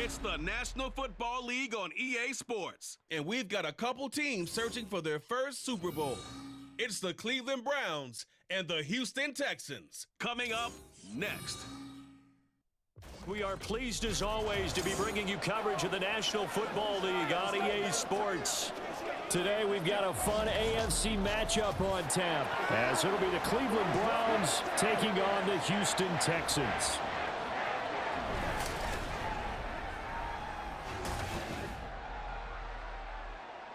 It's the National Football League on EA Sports, and we've got a couple teams searching for their first Super Bowl. It's the Cleveland Browns and the Houston Texans. Coming up next. We are pleased as always to be bringing you coverage of the National Football League on EA Sports. Today we've got a fun AFC matchup on tap, as it'll be the Cleveland Browns taking on the Houston Texans.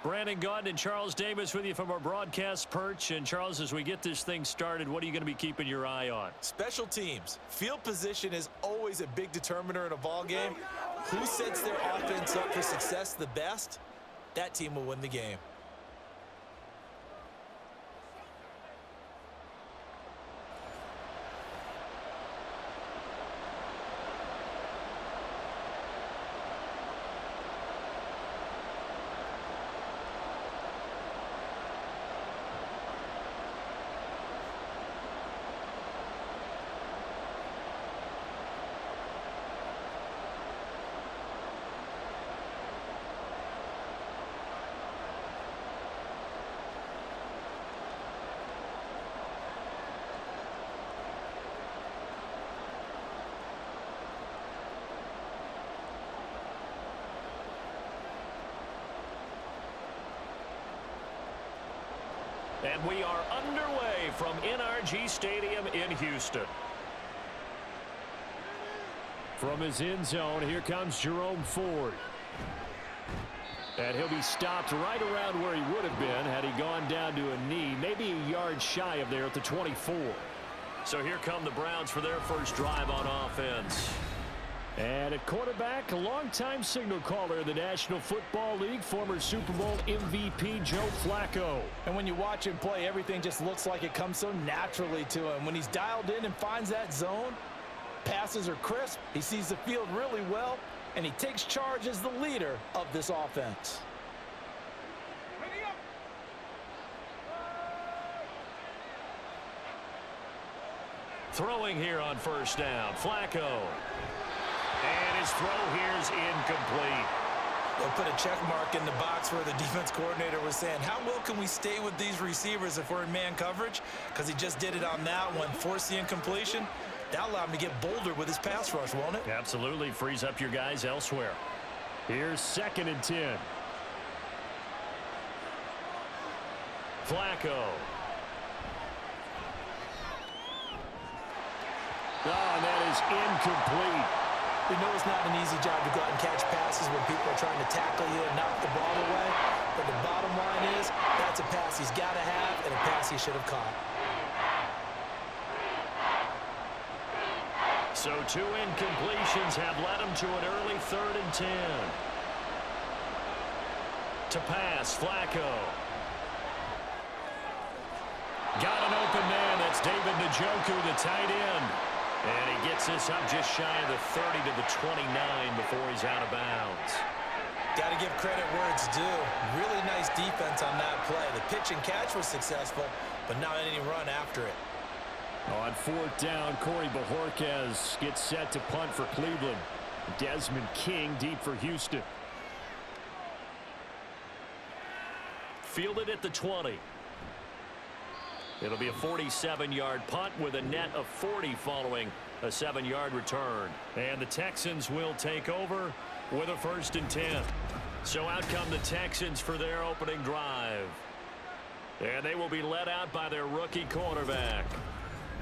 Brandon Gaunt and Charles Davis with you from our broadcast perch. And Charles, as we get this thing started, what are you going to be keeping your eye on? Special teams. Field position is always a big determiner in a ball game. Who sets their offense up for success the best, that team will win the game. And we are underway from NRG Stadium in Houston. From his end zone, here comes Jerome Ford. And he'll be stopped right around where he would have been had he gone down to a knee, maybe a yard shy of there at the 24. So here come the Browns for their first drive on offense. And at quarterback, a longtime signal caller in the National Football League, former Super Bowl MVP Joe Flacco. And when you watch him play, everything just looks like it comes so naturally to him. When he's dialed in and finds that zone, passes are crisp, he sees the field really well, and he takes charge as the leader of this offense. Throwing here on first down, Flacco. And his throw here is incomplete. They'll put a check mark in the box where the defense coordinator was saying, how well can we stay with these receivers if we're in man coverage? Because he just did it on that one, forced the incompletion. That'll allow him to get bolder with his pass rush, won't it? Absolutely. Frees up your guys elsewhere. Here's 2nd and 10. Flacco. Oh, and that is incomplete. We know it's not an easy job to go out and catch passes when people are trying to tackle you and knock the ball away. But the bottom line is, that's a pass he's got to have and a pass he should have caught. So 2 incompletions have led him to an early 3rd and 10. To pass, Flacco. Got an open man. That's David Njoku, the tight end. And he gets this up just shy of the 30 to the 29 before he's out of bounds. Got to give credit where it's due. Really nice defense on that play. The pitch and catch was successful, but not any run after it. On 4th down, Corey Bajorquez gets set to punt for Cleveland. Desmond King deep for Houston. Fielded at the 20. It'll be a 47-yard punt with a net of 40 following a 7-yard return. And the Texans will take over with a 1st and 10. So out come the Texans for their opening drive. And they will be led out by their rookie quarterback.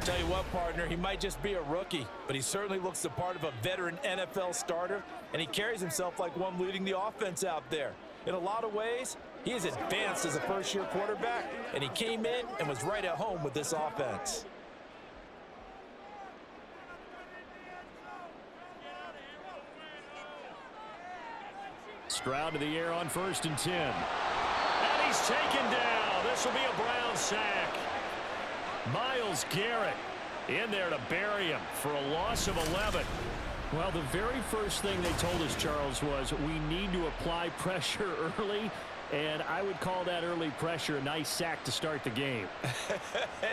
Tell you what, partner, he might just be a rookie, but he certainly looks the part of a veteran NFL starter, and he carries himself like one leading the offense out there. In a lot of ways, he is advanced as a first-year quarterback, and he came in and was right at home with this offense. Stroud to the air on 1st and 10. And he's taken down. This will be a Brown sack. Myles Garrett in there to bury him for a loss of 11. Well, the very first thing they told us, Charles, was we need to apply pressure early, and I would call that early pressure a nice sack to start the game.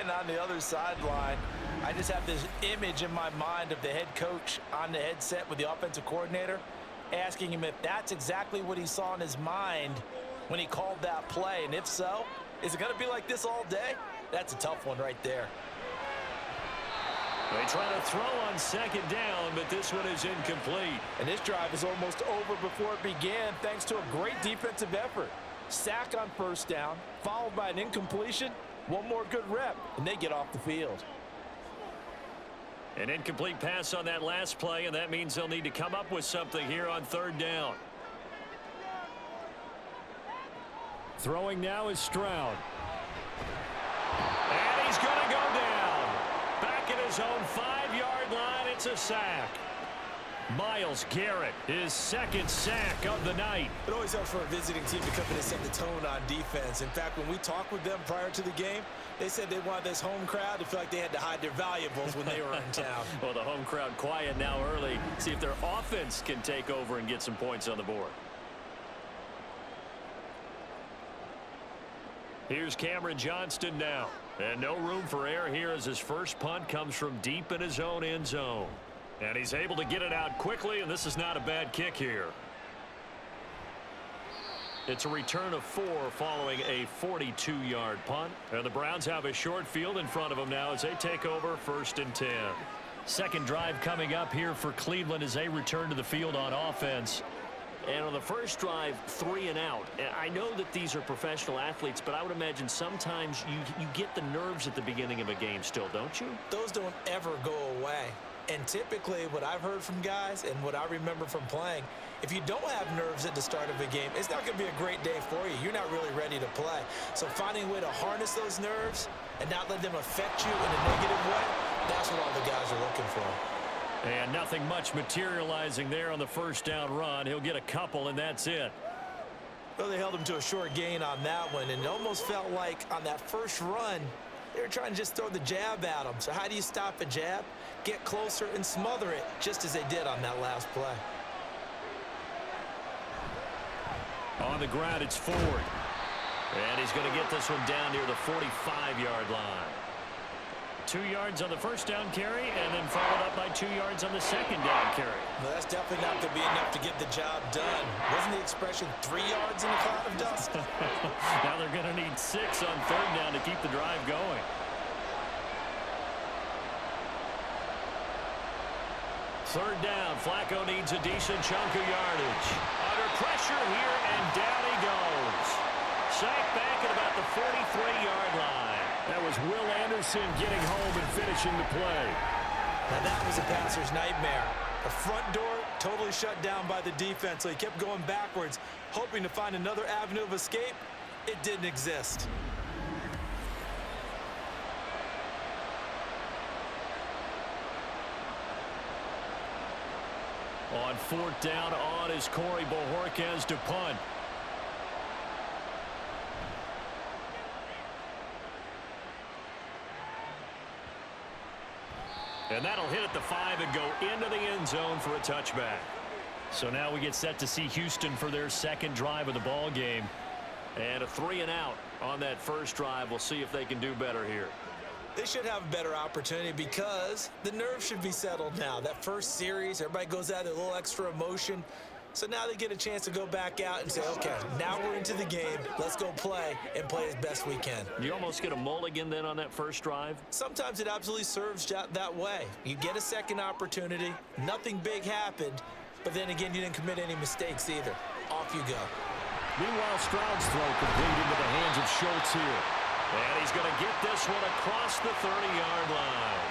And on the other sideline, I just have this image in my mind of the head coach on the headset with the offensive coordinator. asking him if that's exactly what he saw in his mind when he called that play. And if so, is it going to be like this all day? That's a tough one right there. They try to throw on second down, but this one is incomplete. And this drive is almost over before it began thanks to a great defensive effort. Sack on first down, followed by an incompletion. One more good rep, and they get off the field. An incomplete pass on that last play, and that means they'll need to come up with something here on third down. Throwing now is Stroud. And he's going to go down. Back at his own 5-yard line, it's a sack. Myles Garrett, his second sack of the night. It always helps for a visiting team to come in and set the tone on defense. In fact, when we talked with them prior to the game, they said they wanted this home crowd to feel like they had to hide their valuables when they were in town. Well, the home crowd quiet now early. See if their offense can take over and get some points on the board. Here's Cameron Johnston now. And no room for error here as his first punt comes from deep in his own end zone. And he's able to get it out quickly, and this is not a bad kick here. It's a return of 4 following a 42-yard punt. And the Browns have a short field in front of them now as they take over 1st and 10. Second drive coming up here for Cleveland as they return to the field on offense. And on the first drive, 3 and out. I know that these are professional athletes, but I would imagine sometimes you get the nerves at the beginning of a game still, don't you? Those don't ever go away. And typically what I've heard from guys and what I remember from playing, if you don't have nerves at the start of a game, it's not going to be a great day for you. You're not really ready to play. So finding a way to harness those nerves and not let them affect you in a negative way, that's what all the guys are looking for. And nothing much materializing there on the first down run. He'll get a couple, and that's it. Well, they held him to a short gain on that one, and it almost felt like on that first run, they were trying to just throw the jab at him. So how do you stop a jab? Get closer and smother it, just as they did on that last play. On the ground, it's Ford. And he's going to get this one down near the 45-yard line. 2 yards on the first down carry, and then followed up by 2 yards on the second down carry. Well, that's definitely not going to be enough to get the job done. Wasn't the expression 3 yards in a cloud of dust? Now they're going to need 6 on third down to keep the drive going. Third down, Flacco needs a decent chunk of yardage. Under pressure here, and down he goes. Sacked back at about the 43-yard line. That was Will Anderson getting home and finishing the play. Now that was a passer's nightmare. The front door totally shut down by the defense, so he kept going backwards, hoping to find another avenue of escape. It didn't exist. On fourth down, on is Corey Bojorquez to punt. And that'll hit at the 5 and go into the end zone for a touchback. So now we get set to see Houston for their second drive of the ball game. And a 3 and out on that first drive. We'll see if they can do better here. They should have a better opportunity because the nerves should be settled now. That first series, everybody goes out with a little extra emotion. So now they get a chance to go back out and say, okay, now we're into the game. Let's go play and play as best we can. You almost get a mulligan then on that first drive? Sometimes it absolutely serves that way. You get a second opportunity. Nothing big happened. But then again, you didn't commit any mistakes either. Off you go. Meanwhile, Stroud's throw complete into the hands of Schultz here. And he's going to get this one across the 30-yard line.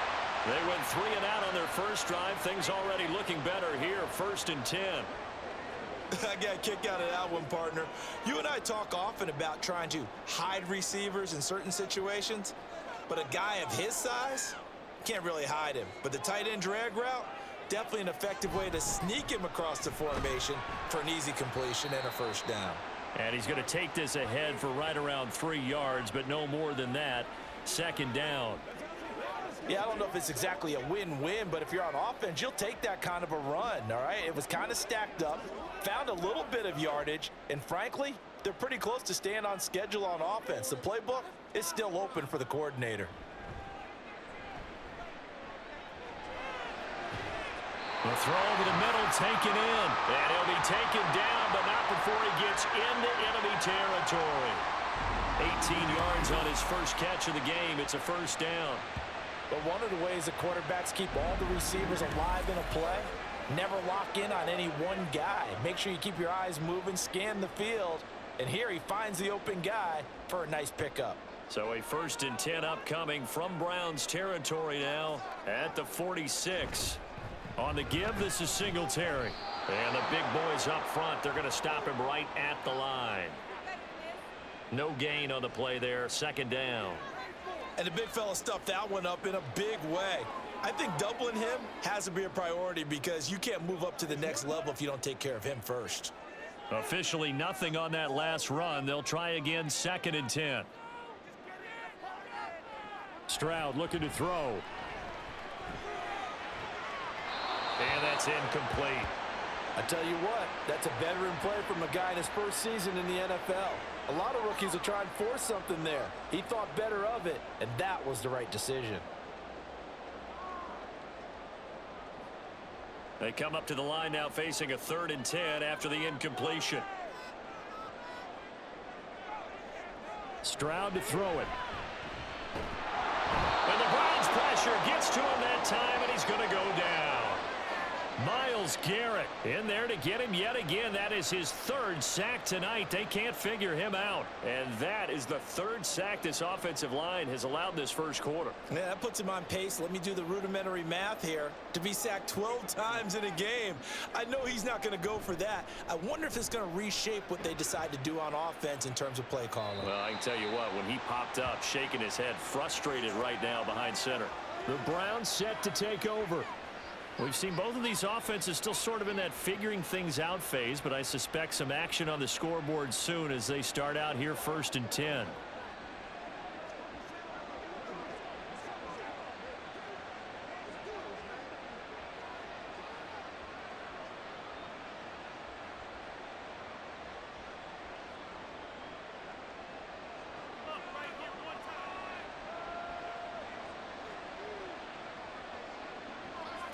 They went 3 and out on their first drive. Things already looking better here, 1st and 10. I got a kick out of that one, partner. You and I talk often about trying to hide receivers in certain situations, but a guy of his size can't really hide him. But the tight end drag route, definitely an effective way to sneak him across the formation for an easy completion and a first down. And he's going to take this ahead for right around 3 yards, but no more than that. Second down. Yeah, I don't know if it's exactly a win-win, but if you're on offense, you'll take that kind of a run, all right? It was kind of stacked up, found a little bit of yardage, and frankly, they're pretty close to staying on schedule on offense. The playbook is still open for the coordinator. The throw over the middle, taken in. And he'll be taken down, but not before he gets into enemy territory. 18 yards on his first catch of the game. It's a first down. But one of the ways the quarterbacks keep all the receivers alive in a play, never lock in on any one guy. Make sure you keep your eyes moving, scan the field. And here he finds the open guy for a nice pickup. So a 1st and 10 upcoming from Browns territory now at the 46. On the give, this is Singletary. And the big boys up front, they're going to stop him right at the line. No gain on the play there, 2nd down. And the big fella stuffed that one up in a big way. I think doubling him has to be a priority because you can't move up to the next level if you don't take care of him first. Officially nothing on that last run. They'll try again, 2nd and 10. Stroud looking to throw. And that's incomplete. I tell you what, that's a veteran play from a guy in his first season in the NFL. A lot of rookies will try and force something there. He thought better of it, and that was the right decision. They come up to the line now facing a 3rd and 10 after the incompletion. Stroud to throw it. And the Browns pressure gets to him that time, and he's going to go down. Myles Garrett in there to get him yet again. That is his 3rd sack tonight. They can't figure him out. And that is the 3rd sack this offensive line has allowed this first quarter. Yeah, that puts him on pace. Let me do the rudimentary math here. To be sacked 12 times in a game. I know he's not going to go for that. I wonder if it's going to reshape what they decide to do on offense in terms of play calling. Well, I can tell you what, when he popped up, shaking his head, frustrated right now behind center. The Browns set to take over. We've seen both of these offenses still sort of in that figuring things out phase, but I suspect some action on the scoreboard soon as they start out here 1st and 10.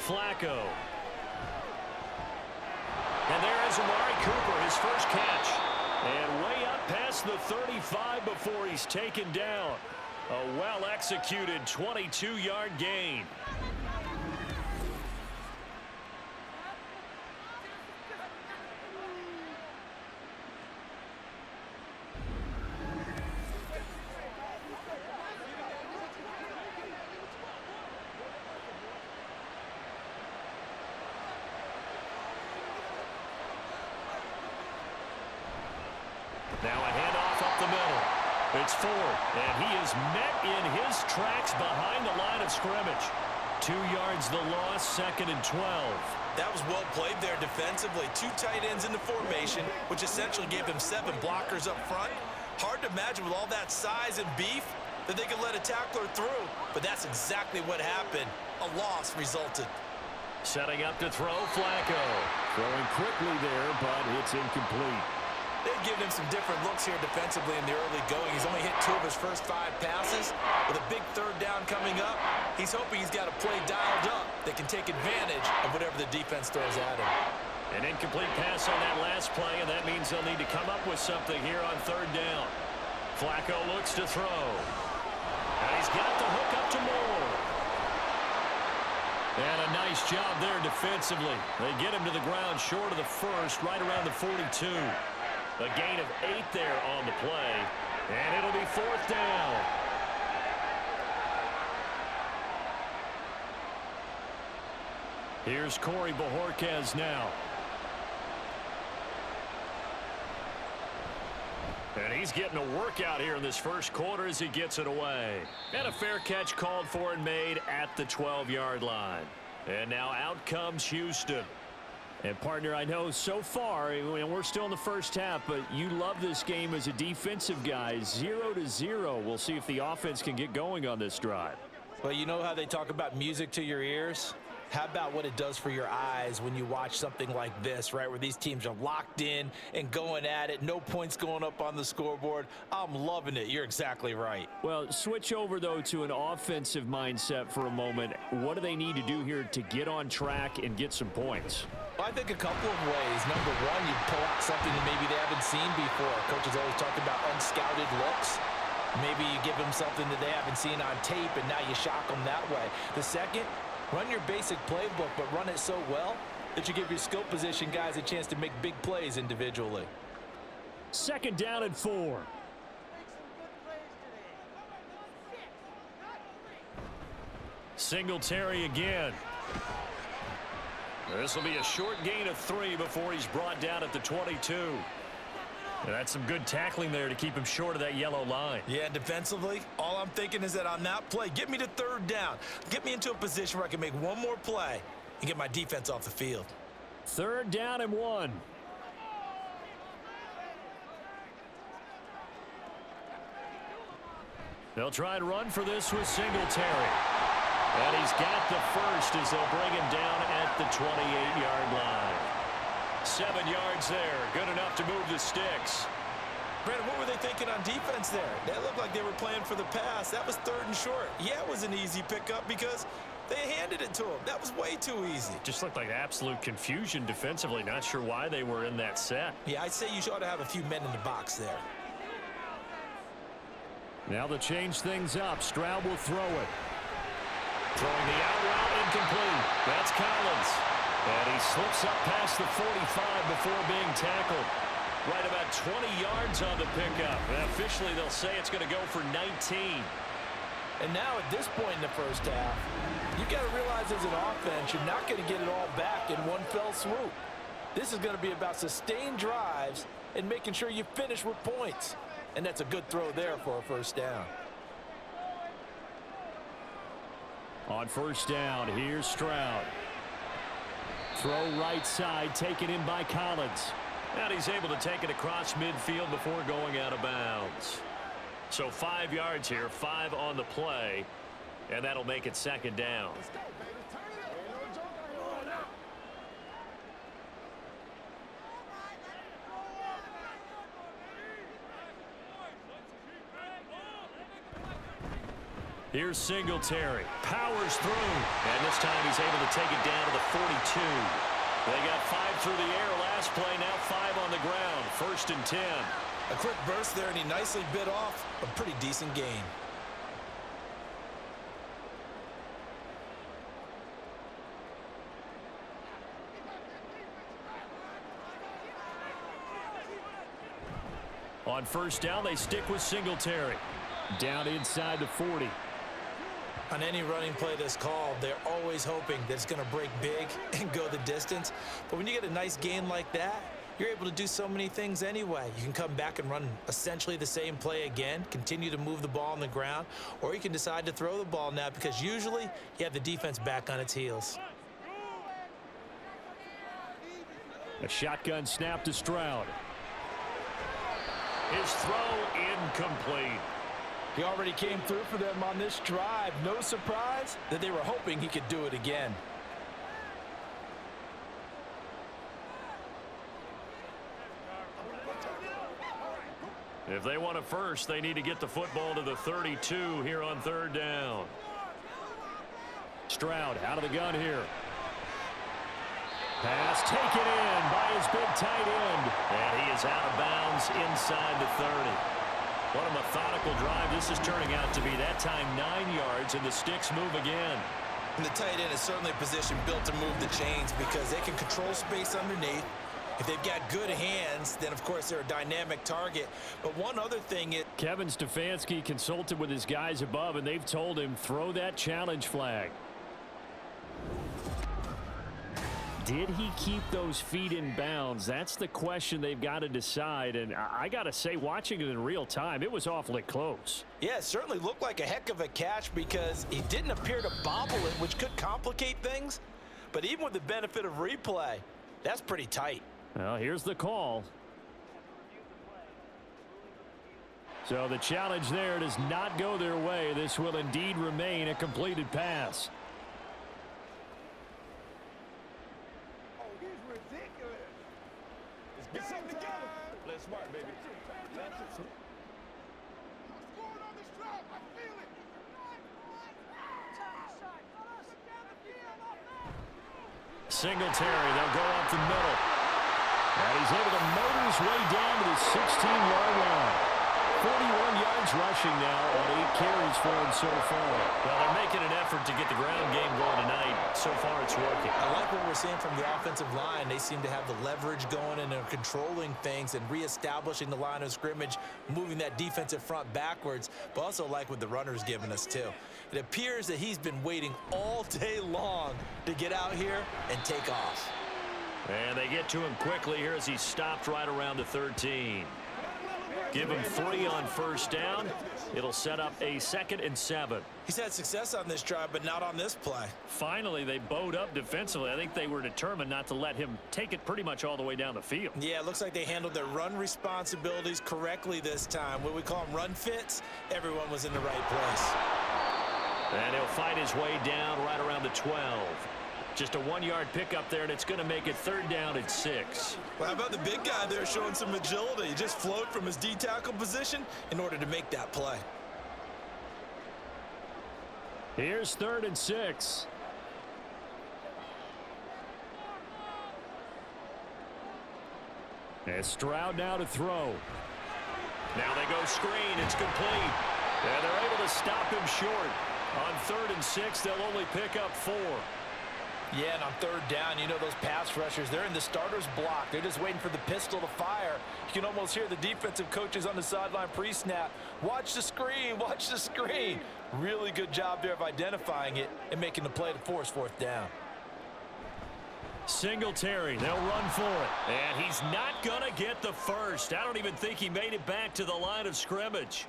Flacco. And there is Amari Cooper, his first catch. And way up past the 35 before he's taken down. A well-executed 22-yard gain. Now a handoff up the middle. It's Ford, and he is met in his tracks behind the line of scrimmage. 2 yards the loss, 2nd and 12. That was well played there defensively. 2 tight ends in the formation, which essentially gave them 7 blockers up front. Hard to imagine with all that size and beef that they could let a tackler through, but that's exactly what happened. A loss resulted. Setting up to throw, Flacco. Throwing quickly there, but it's incomplete. They've given him some different looks here defensively in the early going. He's only hit 2 of his first 5 passes. With a big 3rd down coming up, he's hoping he's got a play dialed up that can take advantage of whatever the defense throws at him. An incomplete pass on that last play, and that means they'll need to come up with something here on 3rd down. Flacco looks to throw. And he's got the hook up to Moore. And a nice job there defensively. They get him to the ground short of the first, right around the 42. A gain of 8 there on the play, and it'll be 4th down. Here's Corey Bojorquez now. And he's getting a workout here in this first quarter as he gets it away. And a fair catch called for and made at the 12-yard line. And now out comes Houston. And, partner, I know so far, and we're still in the first half, but you love this game as a defensive guy. 0-0. We'll see if the offense can get going on this drive. Well, you know how they talk about music to your ears? How about what it does for your eyes when you watch something like this, right, where these teams are locked in and going at it, no points going up on the scoreboard? I'm loving it. You're exactly right. Well, switch over, though, to an offensive mindset for a moment. What do they need to do here to get on track and get some points? Well, I think a couple of ways. Number one, you pull out something that maybe they haven't seen before. Coaches always talk about unscouted looks. Maybe you give them something that they haven't seen on tape, and now you shock them that way. The second, run your basic playbook, but run it so well that you give your skill position guys a chance to make big plays individually. 2nd down and 4. Singletary again. This will be a short gain of 3 before he's brought down at the 22. That's some good tackling there to keep him short of that yellow line. Yeah, defensively, all I'm thinking is that on that play, get me to 3rd down. Get me into a position where I can make one more play and get my defense off the field. 3rd down and 1. They'll try and run for this with Singletary. And he's got the first as they'll bring him down at the 28-yard line. 7 yards there. Good enough to move the sticks. Brandon, what were they thinking on defense there? That looked like they were playing for the pass. That was 3rd and short. Yeah, it was an easy pickup because they handed it to him. That was way too easy. Just looked like absolute confusion defensively. Not sure why they were in that set. Yeah, I'd say you ought to have a few men in the box there. Now to change things up, Stroud will throw it. Throwing the out route, incomplete. That's Collins. And he slips up past the 45 before being tackled. Right about 20 yards on the pickup. And officially, they'll say it's going to go for 19. And now at this point in the first half, you've got to realize as an offense, you're not going to get it all back in one fell swoop. This is going to be about sustained drives and making sure you finish with points. And that's a good throw there for a first down. On first down, here's Stroud. Throw right side, taken in by Collins. And he's able to take it across midfield before going out of bounds. So 5 yards here, 5 on the play, and that'll make it 2nd down. Here's Singletary. Powers through. And this time he's able to take it down to the 42. They got 5 through the air last play, now 5 on the ground. 1st and 10. A quick burst there, and he nicely bit off a pretty decent gain. On first down, they stick with Singletary. Down inside the 40. On any running play that's called, they're always hoping that it's going to break big and go the distance. But when you get a nice gain like that, you're able to do so many things anyway. You can come back and run essentially the same play again, continue to move the ball on the ground, or you can decide to throw the ball now because usually you have the defense back on its heels. A shotgun snap to Stroud. His throw incomplete. He already came through for them on this drive. No surprise that they were hoping he could do it again. If they want a first, they need to get the football to the 32 here on 3rd down. Stroud out of the gun here. Pass taken in by his big tight end. And he is out of bounds inside the 30. What a methodical drive this is turning out to be. That time 9 yards, and the sticks move again. And the tight end is certainly a position built to move the chains because they can control space underneath. If they've got good hands, then, of course, they're a dynamic target. But one other thing is Kevin Stefanski consulted with his guys above, and they've told him, throw that challenge flag. Did he keep those feet in bounds? That's the question they've got to decide. And I got to say, watching it in real time, it was awfully close. Yeah, it certainly looked like a heck of a catch because he didn't appear to bobble it, which could complicate things. But even with the benefit of replay, that's pretty tight. Well, here's the call. So the challenge there does not go their way. This will indeed remain a completed pass. Singletary, they'll go up the middle. And he's able to motor his way down to the 16-yard line. 41 yards rushing now on 8 carries for him so far. Well, they're making an effort to get the ground game going tonight. So far, it's working. I like what we're seeing from the offensive line. They seem to have the leverage going and are controlling things and reestablishing the line of scrimmage, moving that defensive front backwards, but also like what the runner's giving us, too. It appears that he's been waiting all day long to get out here and take off. And they get to him quickly here as he stopped right around the 13. Give him 3 on first down. It'll set up a 2nd and 7. He's had success on this drive, but not on this play. Finally, they bowed up defensively. I think they were determined not to let him take it pretty much all the way down the field. Yeah, it looks like they handled their run responsibilities correctly this time. What we call them run fits, everyone was in the right place. And he'll fight his way down right around the 12. Just a 1-yard pickup there, and it's going to make it 3rd down and 6. Well, how about the big guy there showing some agility? He just flowed from his D-tackle position in order to make that play. Here's 3rd and 6. And Stroud now to throw. Now they go screen. It's complete. And they're able to stop him short. On 3rd and 6, they'll only pick up 4. Yeah, and on 3rd down, you know those pass rushers, they're in the starter's block. They're just waiting for the pistol to fire. You can almost hear the defensive coaches on the sideline pre-snap. Watch the screen, watch the screen. Really good job there of identifying it and making the play to force 4th down. Singletary, they'll run for it. And he's not going to get the first. I don't even think he made it back to the line of scrimmage.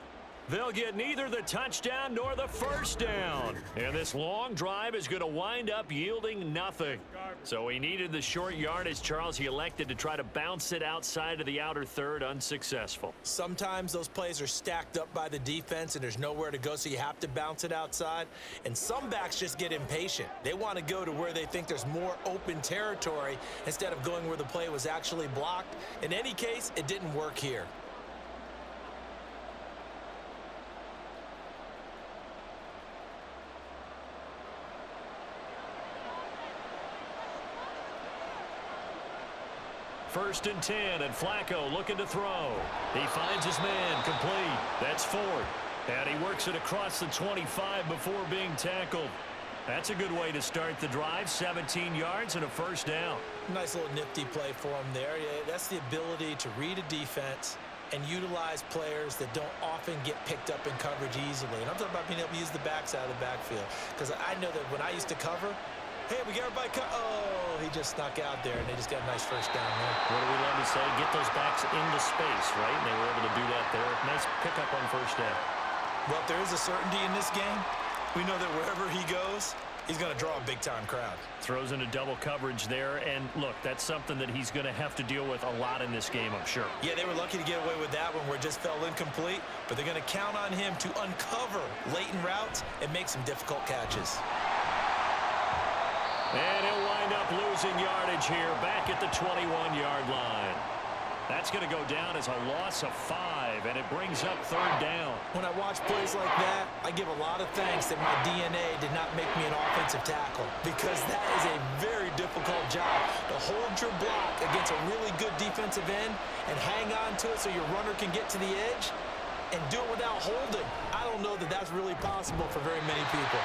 They'll get neither the touchdown nor the first down. And this long drive is going to wind up yielding nothing. So he needed the short yardage, Charles. He elected to try to bounce it outside of the outer third, unsuccessful. Sometimes those plays are stacked up by the defense and there's nowhere to go, so you have to bounce it outside. And some backs just get impatient. They want to go to where they think there's more open territory instead of going where the play was actually blocked. In any case, it didn't work here. First and 10, and Flacco looking to throw. He finds his man, complete. That's Ford. And he works it across the 25 before being tackled. That's a good way to start the drive. 17 yards and a first down. Nice little nifty play for him there. Yeah, that's the ability to read a defense and utilize players that don't often get picked up in coverage easily. And I'm talking about being able to use the backside of the backfield. Because I know that when I used to cover, hey, we got everybody oh, he just snuck out there, and they just got a nice first down there. What do we love to say? Get those backs into space, right? And they were able to do that there. Nice pickup on first down. Well, if there is a certainty in this game, we know that wherever he goes, he's going to draw a big-time crowd. Throws into double coverage there, and look, that's something that he's going to have to deal with a lot in this game, I'm sure. Yeah, they were lucky to get away with that one where it just fell incomplete, but they're going to count on him to uncover latent routes and make some difficult catches. And he'll wind up losing yardage here back at the 21-yard line. That's going to go down as a loss of 5, and it brings up 3rd down. When I watch plays like that, I give a lot of thanks that my DNA did not make me an offensive tackle, because that is a very difficult job to hold your block against a really good defensive end and hang on to it so your runner can get to the edge and do it without holding. I don't know that that's really possible for very many people.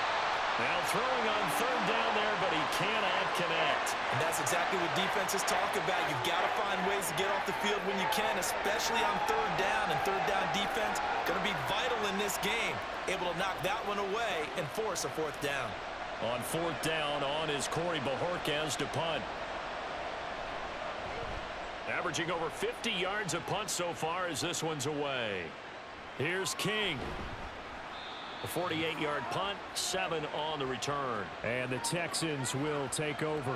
Now throwing on 3rd down there, but he cannot connect. And that's exactly what defenses talk about. You've got to find ways to get off the field when you can, especially on 3rd down. And 3rd down defense going to be vital in this game. Able to knock that one away and force a 4th down. On 4th down, on is Corey Bajorquez to punt. Averaging over 50 yards a punt so far as this one's away. Here's King. A 48-yard punt, 7 on the return. And the Texans will take over.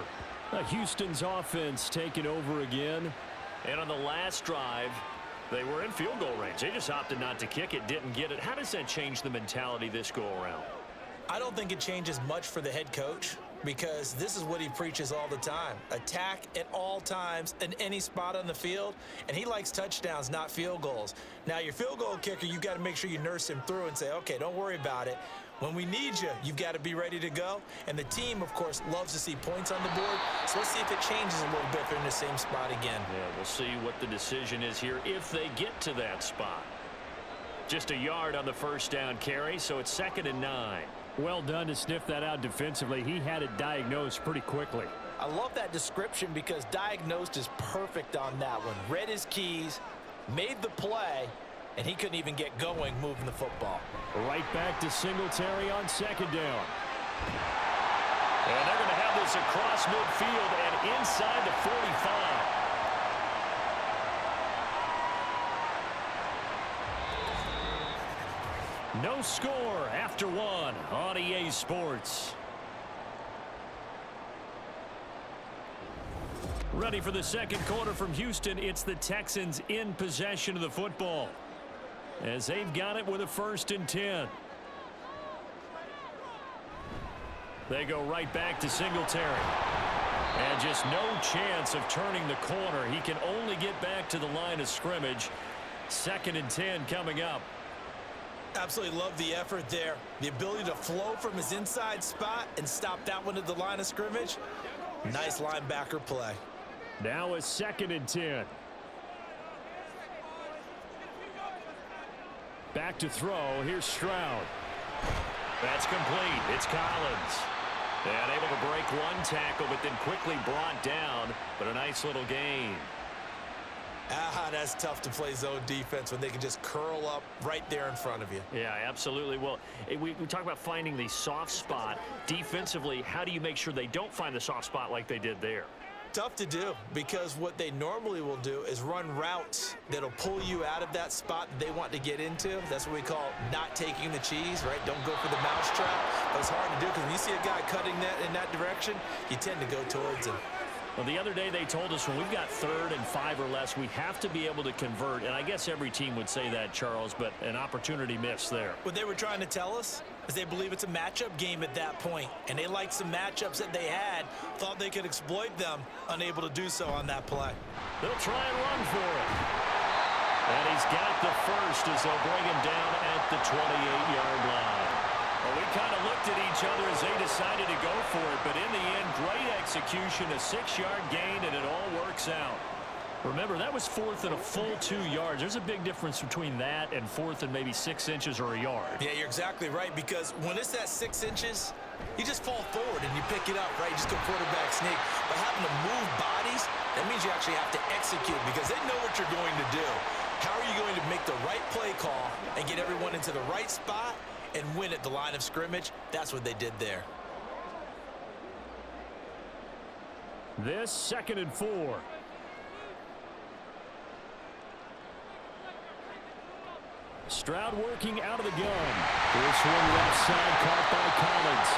Houston's offense taking over again. And on the last drive, they were in field goal range. They just opted not to kick it, didn't get it. How does that change the mentality this go-around? I don't think it changes much for the head coach. because this is what he preaches all the time. Attack at all times in any spot on the field, and he likes touchdowns, not field goals. Now, your field goal kicker, you've got to make sure you nurse him through and say, okay, don't worry about it. When we need you, you've got to be ready to go. And the team, of course, loves to see points on the board. So let's see if it changes a little bit if they're in the same spot again. Yeah, we'll see what the decision is here if they get to that spot. Just a yard on the first down carry, so it's 2nd and 9. Well done to sniff that out defensively. He had it diagnosed pretty quickly. I love that description because diagnosed is perfect on that one. Read his keys, made the play, and he couldn't even get going moving the football. Right back to Singletary on 2nd down. And they're going to have this across midfield and inside the 45. No score after 1 on EA Sports. Ready for the second quarter from Houston. It's the Texans in possession of the football, as they've got it with a 1st and 10. They go right back to Singletary. And just no chance of turning the corner. He can only get back to the line of scrimmage. 2nd and 10 coming up. Absolutely love the effort there. The ability to flow from his inside spot and stop that one at the line of scrimmage. Nice linebacker play. Now a 2nd and 10. Back to throw. Here's Stroud. That's complete. It's Collins. And able to break one tackle, but then quickly brought down. But a nice little gain. That's tough to play zone defense when they can just curl up right there in front of you. Yeah, absolutely. Well, we talk about finding the soft spot. Defensively, how do you make sure they don't find the soft spot like they did there? Tough to do, because what they normally will do is run routes that'll pull you out of that spot that they want to get into. That's what we call not taking the cheese, right? Don't go for the mousetrap. But it's hard to do because when you see a guy cutting that in that direction, you tend to go towards him. Well, the other day they told us when we've got 3rd and 5 or less, we have to be able to convert. And I guess every team would say that, Charles, but an opportunity missed there. What they were trying to tell us is they believe it's a matchup game at that point. And they liked some matchups that they had, thought they could exploit them, unable to do so on that play. They'll try and run for it. And he's got the first as they'll bring him down at the 28-yard line. Well, we kind of looked at each other as they decided to go for it, but in the end, great execution, a 6-yard gain, and it all works out. Remember, that was 4th and a full 2 yards. There's a big difference between that and 4th and maybe 6 inches or a yard. Yeah, you're exactly right, because when it's at 6 inches, you just fall forward and you pick it up, right? You just go quarterback sneak. But having to move bodies, that means you actually have to execute because they know what you're going to do. How are you going to make the right play call and get everyone into the right spot and win at the line of scrimmage? That's what they did there. This 2nd and 4. Stroud working out of the gun. This one left side caught by Collins.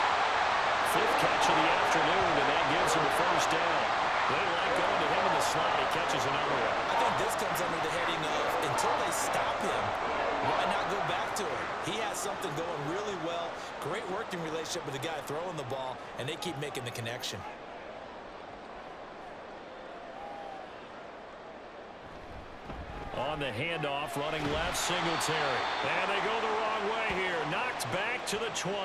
5th catch of the afternoon, and that gives him a 1st down. They like going to him in the slot. He catches another one. I think this comes under the heading of until they stop him, why not go back to him? He has something going really well. Great working relationship with the guy throwing the ball, and they keep making the connection. On the handoff, running left, Singletary. And they go the wrong way here. Knocked back to the 20.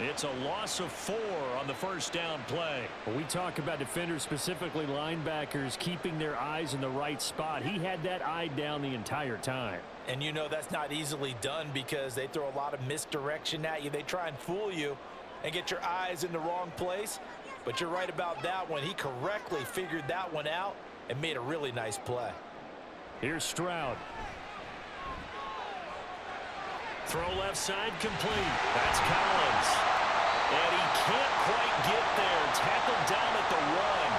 It's a loss of 4 on the 1st down play. When we talk about defenders, specifically linebackers, keeping their eyes in the right spot, he had that eye down the entire time. And you know that's not easily done because they throw a lot of misdirection at you. They try and fool you and get your eyes in the wrong place. But you're right about that one. He correctly figured that one out and made a really nice play. Here's Stroud. Throw left side complete. That's Collins. And he can't quite get there. Tackled down at the 1.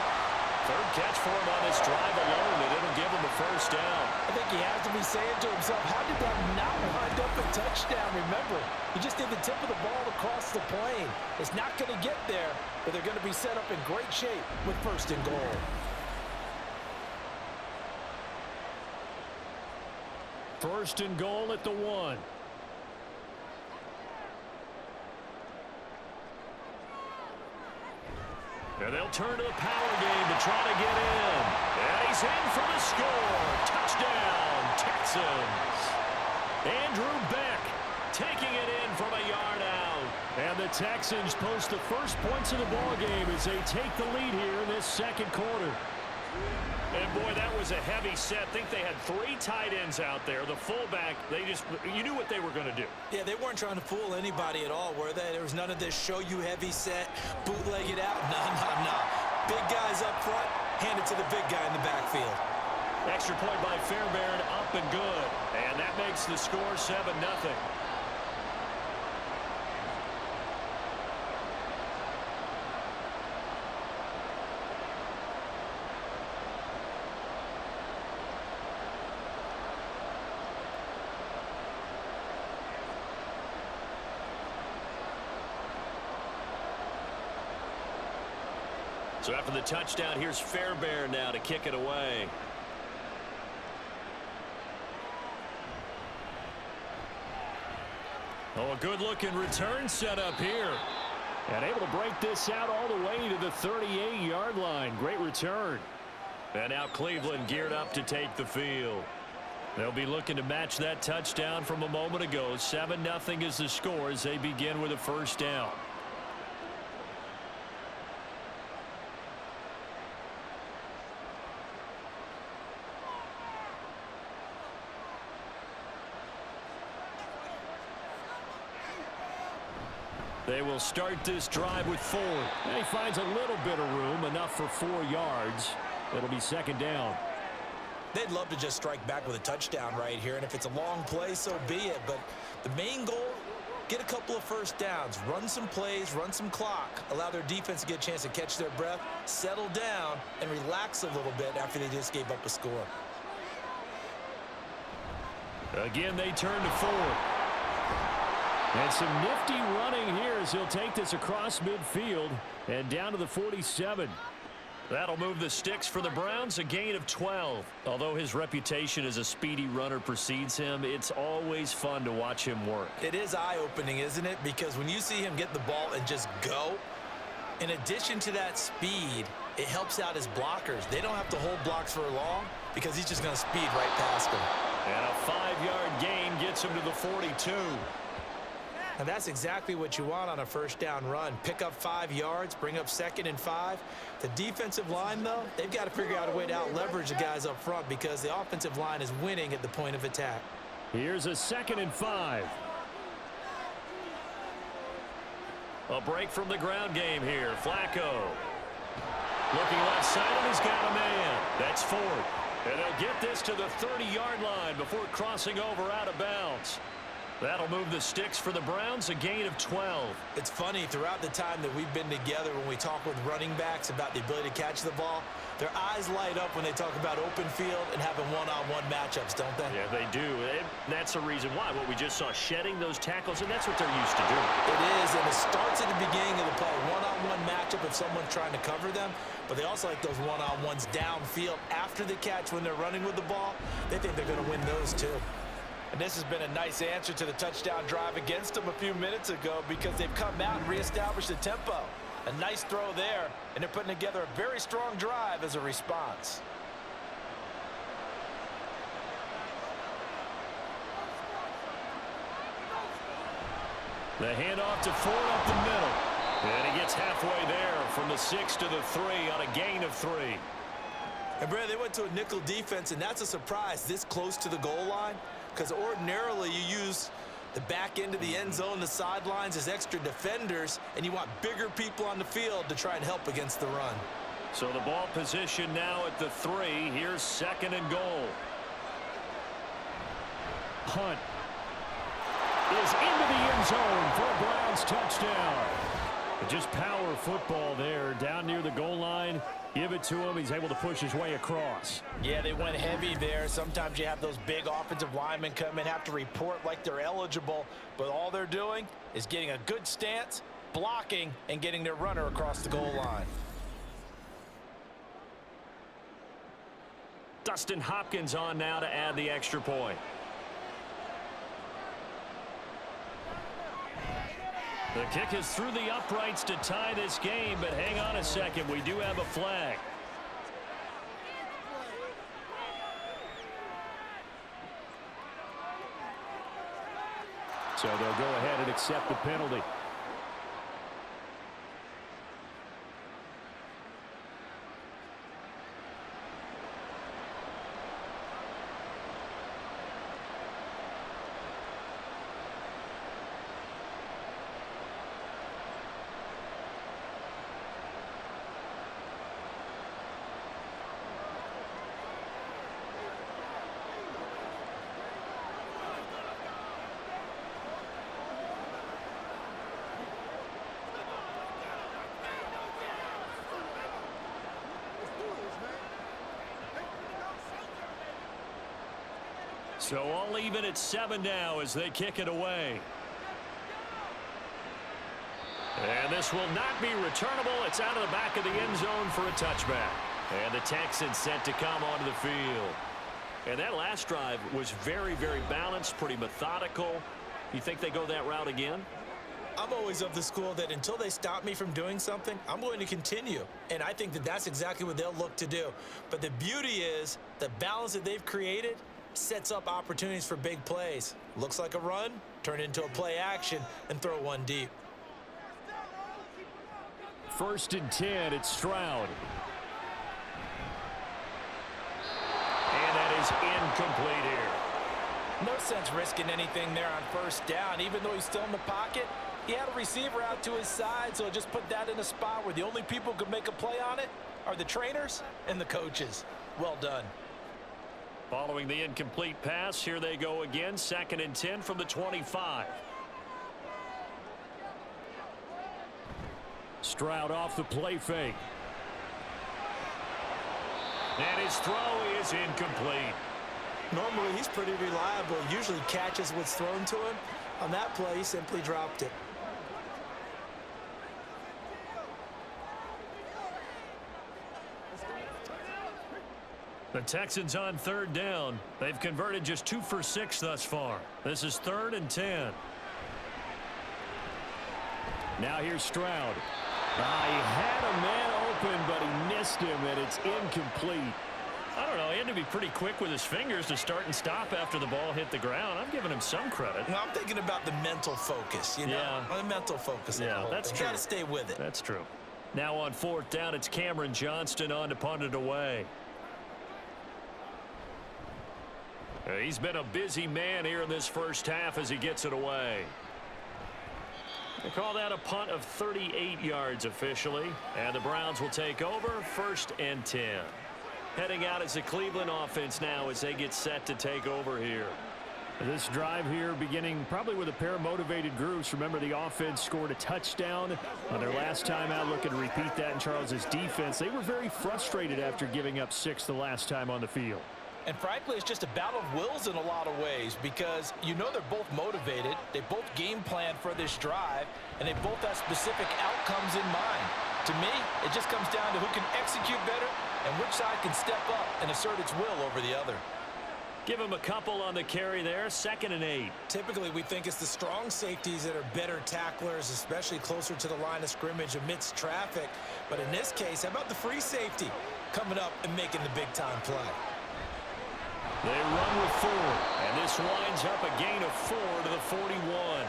3rd catch for him on this drive alone, and it'll give him a 1st down. I think he has to be saying to himself, how did that not wind up a touchdown? Remember, he just did the tip of the ball across the plane. It's not going to get there, but they're going to be set up in great shape with 1st and goal. First and goal at the 1. And they'll turn to the power game to try to get in. And he's in for the score. Touchdown, Texans. Andrew Beck taking it in from a yard out. And the Texans post the first points of the ball game as they take the lead here in this second quarter. And, boy, that was a heavy set. I think they had 3 tight ends out there. The fullback, you knew what they were going to do. Yeah, they weren't trying to fool anybody at all, were they? There was none of this show you heavy set, bootleg it out. No. Big guys up front, hand it to the big guy in the backfield. Extra point by Fairbairn, up and good. And that makes the score 7-0. So after the touchdown, here's Fairbairn now to kick it away. Oh, a good-looking return set up here. And able to break this out all the way to the 38-yard line. Great return. And now Cleveland geared up to take the field. They'll be looking to match that touchdown from a moment ago. 7-0 is the score as they begin with a first down. They will start this drive with 4. And he finds a little bit of room, enough for 4 yards. It'll be second down. They'd love to just strike back with a touchdown right here, and if it's a long play, so be it. But the main goal, get a couple of first downs, run some plays, run some clock, allow their defense to get a chance to catch their breath, settle down, and relax a little bit after they just gave up a score. Again, they turn to 4. And some nifty running here as he'll take this across midfield and down to the 47. That'll move the sticks for the Browns, a gain of 12. Although his reputation as a speedy runner precedes him, it's always fun to watch him work. It is eye-opening, isn't it? Because when you see him get the ball and just go, in addition to that speed, it helps out his blockers. They don't have to hold blocks for long because he's just going to speed right past them. And a 5-yard gain gets him to the 42. And that's exactly what you want on a first down run. Pick up 5 yards, bring up 2nd and 5. The defensive line, though, they've got to figure out a way to out-leverage the guys up front because the offensive line is winning at the point of attack. Here's a 2nd and 5. A break from the ground game here. Flacco. Looking left side, and he's got a man. That's Ford. And they'll get this to the 30-yard line before crossing over out of bounds. That'll move the sticks for the Browns, a gain of 12. It's funny, throughout the time that we've been together, when we talk with running backs about the ability to catch the ball, their eyes light up when they talk about open field and having one-on-one matchups, don't they? Yeah, they do. And that's the reason why. What we just saw, shedding those tackles, and that's what they're used to doing. It is, and it starts at the beginning of the play. One-on-one matchup if someone's trying to cover them, but they also like those one-on-ones downfield after the catch when they're running with the ball. They think they're going to win those, too. And this has been a nice answer to the touchdown drive against them a few minutes ago because they've come out and reestablished the tempo. A nice throw there, and they're putting together a very strong drive as a response. The handoff to Ford up the middle. And he gets halfway there from the 6 to the 3 on a gain of 3. And, Brad, they went to a nickel defense, and that's a surprise this close to the goal line. Because ordinarily you use the back end of the end zone, the sidelines as extra defenders, and you want bigger people on the field to try and help against the run. So the ball position now at the 3. Here's 2nd and goal. Hunt is into the end zone for a Browns touchdown. Just power football there down near the goal line. Give it to him. He's able to push his way across. Yeah, they went heavy there. Sometimes you have those big offensive linemen come in, have to report like they're eligible, but all they're doing is getting a good stance, blocking, and getting their runner across the goal line. Dustin Hopkins on now to add the extra point. The kick is through the uprights to tie this game, but hang on a second. We do have a flag. So they'll go ahead and accept the penalty. So all even at 7 now as they kick it away. And this will not be returnable. It's out of the back of the end zone for a touchback. And the Texans set to come onto the field. And that last drive was very, very balanced, pretty methodical. You think they go that route again? I'm always of the school that until they stop me from doing something, I'm going to continue. And I think that that's exactly what they'll look to do. But the beauty is the balance that they've created sets up opportunities for big plays. Looks like a run, turn it into a play action, and throw one deep. 1st and 10, it's Stroud. And that is incomplete here. No sense risking anything there on 1st down. Even though he's still in the pocket, he had a receiver out to his side, so just put that in a spot where the only people who could make a play on it are the trainers and the coaches. Well done. Following the incomplete pass, here they go again. 2nd and 10 from the 25. Stroud off the play fake. And his throw is incomplete. Normally, he's pretty reliable. Usually catches what's thrown to him. On that play, he simply dropped it. The Texans on 3rd down. They've converted just 2 for 6 thus far. This is 3rd and 10. Now here's Stroud. He had a man open, but he missed him, and it's incomplete. I don't know. He had to be pretty quick with his fingers to start and stop after the ball hit the ground. I'm giving him some credit. Well, I'm thinking about the mental focus, you know? Yeah. The mental focus. Yeah, that's true. You got to stay with it. That's true. Now on 4th down, it's Cameron Johnston on to punt it away. He's been a busy man here in this 1st half as he gets it away. They call that a punt of 38 yards officially. And the Browns will take over 1st and 10. Heading out as the Cleveland offense now as they get set to take over here. This drive here beginning probably with a pair of motivated groups. Remember, the offense scored a touchdown on their last time out. Looking to repeat that in Charles's defense. They were very frustrated after giving up 6 the last time on the field. And frankly, it's just a battle of wills in a lot of ways because you know they're both motivated. They both game plan for this drive, and they both have specific outcomes in mind. To me, it just comes down to who can execute better and which side can step up and assert its will over the other. Give him a couple on the carry there. 2nd and 8. Typically, we think it's the strong safeties that are better tacklers, especially closer to the line of scrimmage amidst traffic. But in this case, how about the free safety coming up and making the big-time play? They run with 4, and this winds up a gain of 4 to the 41.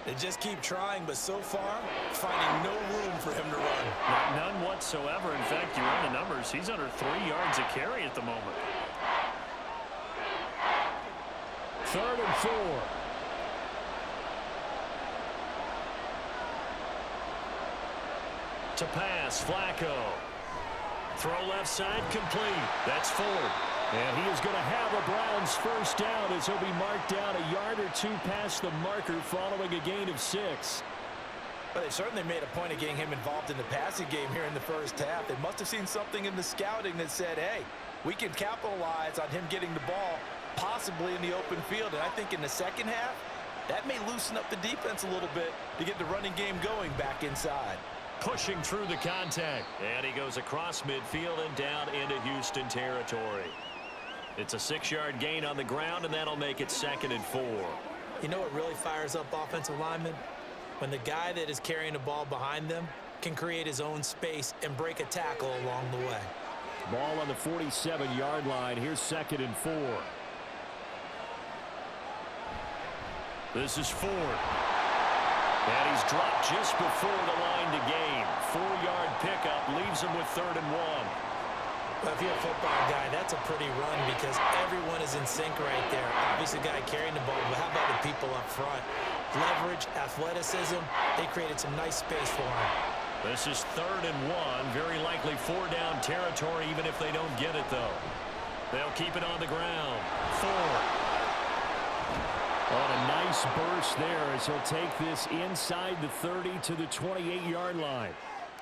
They just keep trying, but so far, finding no room for him to run. None whatsoever. In fact, you run the numbers. He's under 3 yards a carry at the moment. 3rd and 4. To pass, Flacco. Throw left side, complete. That's Ford. And he is going to have a Browns 1st down as he'll be marked down a yard or 2 past the marker following a gain of 6. But they certainly made a point of getting him involved in the passing game here in the 1st half. They must have seen something in the scouting that said, hey, we can capitalize on him getting the ball possibly in the open field. And I think in the 2nd half, that may loosen up the defense a little bit to get the running game going back inside. Pushing through the contact. And he goes across midfield and down into Houston territory. It's a 6-yard gain on the ground, and that'll make it 2nd and 4. You know what really fires up offensive linemen? when the guy that is carrying the ball behind them can create his own space and break a tackle along the way. Ball on the 47-yard line. Here's 2nd and 4. This is Ford. And he's dropped just before the line to gain. 4-yard pickup leaves him with 3rd and 1. Well, if you're a football guy, that's a pretty run because everyone is in sync right there. Obviously, the guy carrying the ball, but how about the people up front? Leverage, athleticism, they created some nice space for him. This is 3rd and 1. Very likely 4-down territory, even if they don't get it, though. They'll keep it on the ground. Ford. On a nice burst there as he'll take this inside the 30 to the 28-yard line.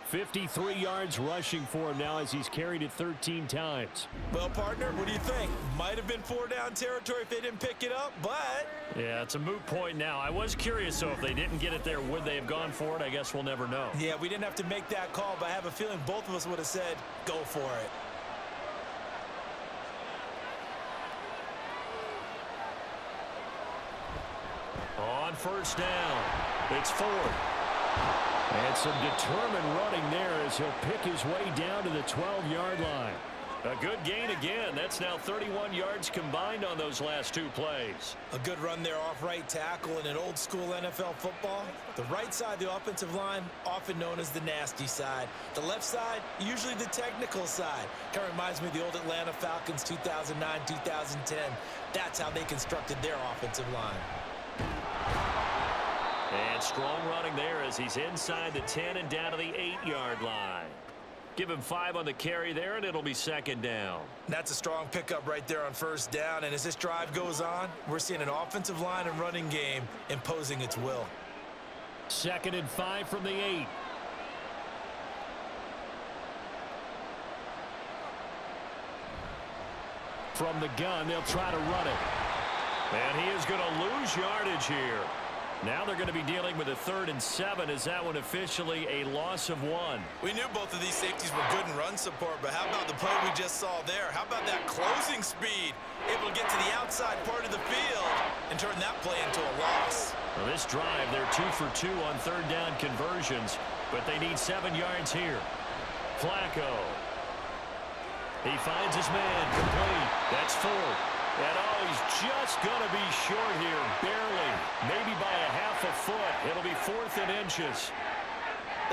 53 yards rushing for him now as he's carried it 13 times. Well, partner, what do you think? Might have been 4-down territory if they didn't pick it up, but... Yeah, it's a moot point now. I was curious, so if they didn't get it there, would they have gone for it? I guess we'll never know. Yeah, we didn't have to make that call, but I have a feeling both of us would have said, go for it. On 1st down, it's Ford. And some determined running there as he'll pick his way down to the 12-yard line. A good gain again. That's now 31 yards combined on those last 2 plays. A good run there off right tackle in an old-school NFL football. The right side of the offensive line, often known as the nasty side. The left side, usually the technical side. Kind of reminds me of the old Atlanta Falcons 2009, 2010. That's how they constructed their offensive line. And strong running there as he's inside the 10 and down to the 8-yard line. Give him 5 on the carry there, and it'll be 2nd down. That's a strong pickup right there on 1st down. And as this drive goes on, we're seeing an offensive line and running game imposing its will. 2nd and 5 from the 8. From the gun, they'll try to run it. And he is going to lose yardage here. Now they're going to be dealing with a 3rd and 7. Is that one officially a loss of 1? We knew both of these safeties were good in run support, but how about the play we just saw there? How about that closing speed? Able to get to the outside part of the field and turn that play into a loss. Well, this drive, they're 2 for 2 on 3rd down conversions, but they need 7 yards here. Flacco. He finds his man complete. That's Ford. And he's just going to be short here, barely, maybe by a half a foot. It'll be 4th and inches.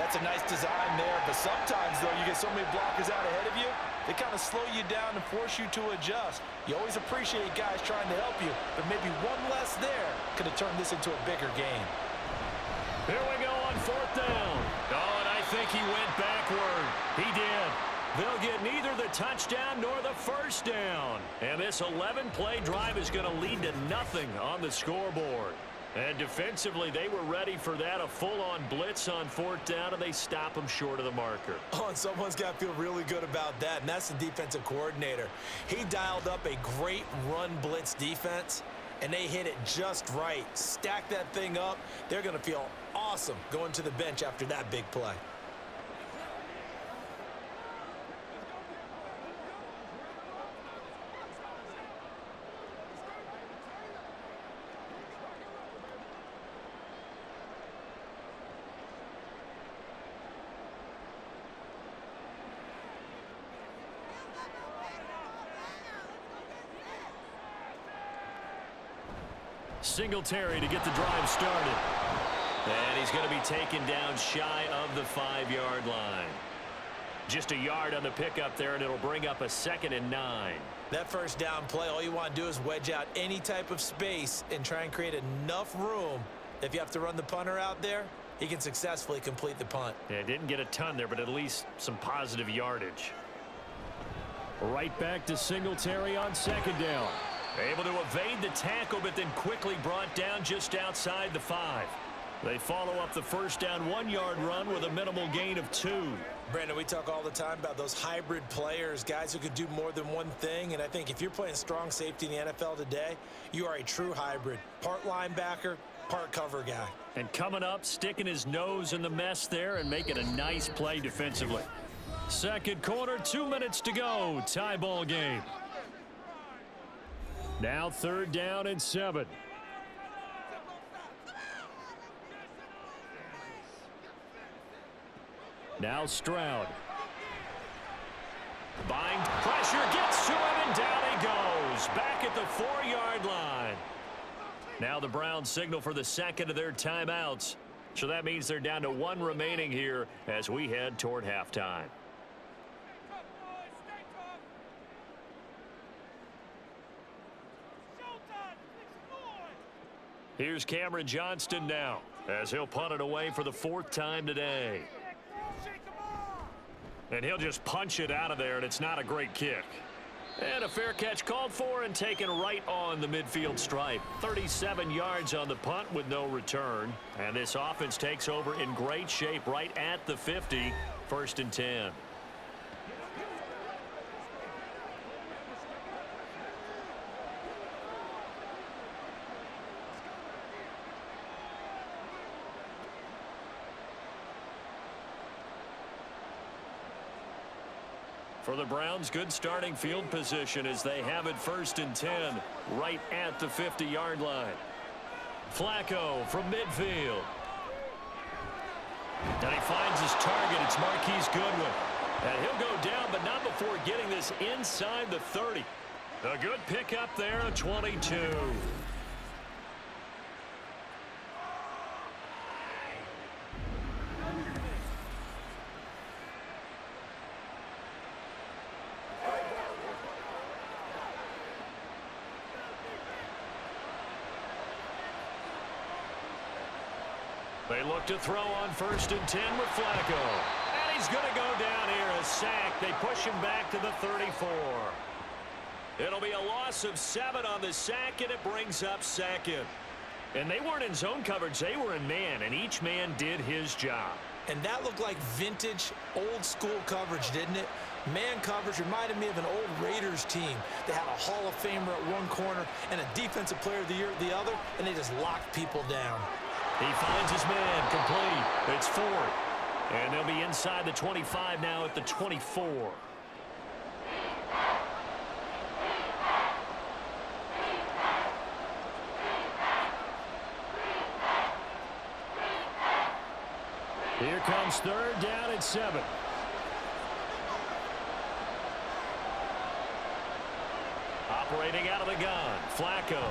That's a nice design there, but sometimes, though, you get so many blockers out ahead of you, they kind of slow you down and force you to adjust. You always appreciate guys trying to help you, but maybe one less there could have turned this into a bigger game. Here we go on 4th down. Oh, and I think he went backward. He did. They'll get neither the touchdown nor the 1st down. And this 11-play drive is going to lead to nothing on the scoreboard. And defensively, they were ready for that, a full-on blitz on 4th down, and they stop them short of the marker. Oh, and someone's got to feel really good about that, and that's the defensive coordinator. He dialed up a great run blitz defense, and they hit it just right. Stack that thing up. They're going to feel awesome going to the bench after that big play. Singletary to get the drive started. And he's going to be taken down shy of the 5-yard line. Just a yard on the pickup there, and it'll bring up a 2nd and 9. That 1st down play, all you want to do is wedge out any type of space and try and create enough room. If you have to run the punter out there, he can successfully complete the punt. Yeah, didn't get a ton there, but at least some positive yardage. Right back to Singletary on 2nd down. Able to evade the tackle, but then quickly brought down just outside the 5. They follow up the 1st down 1-yard run with a minimal gain of 2. Brandon, we talk all the time about those hybrid players, guys who could do more than one thing. And I think if you're playing strong safety in the NFL today, you are a true hybrid. Part linebacker, part cover guy. And coming up, sticking his nose in the mess there and making a nice play defensively. 2nd quarter, 2 minutes to go. Tie ball game. Now 3rd down and 7. Now Stroud. Bind pressure gets to him, and down he goes. Back at the 4-yard line. Now the Browns signal for the second of their timeouts. So that means they're down to 1 remaining here as we head toward halftime. Here's Cameron Johnston now as he'll punt it away for the 4th time today. And he'll just punch it out of there, and it's not a great kick. And a fair catch called for and taken right on the midfield stripe. 37 yards on the punt with no return. And this offense takes over in great shape right at the 50. 1st and 10. For the Browns, good starting field position as they have it 1st and 10 right at the 50-yard line. Flacco from midfield. And he finds his target. It's Marquise Goodwin. And he'll go down, but not before getting this inside the 30. A good pickup there, a 22. They look to throw on 1st and 10 with Flacco. And he's going to go down here, a sack. They push him back to the 34. It'll be a loss of 7 on the sack, and it brings up 2nd. And they weren't in zone coverage. They were in man, and each man did his job. And that looked like vintage, old-school coverage, didn't it? Man coverage reminded me of an old Raiders team. They had a Hall of Famer at one corner and a Defensive Player of the Year at the other, and they just locked people down. He finds his man, complete. It's 4th. And they'll be inside the 25 now at the 24. Here comes 3rd down at 7. Operating out of the gun, Flacco.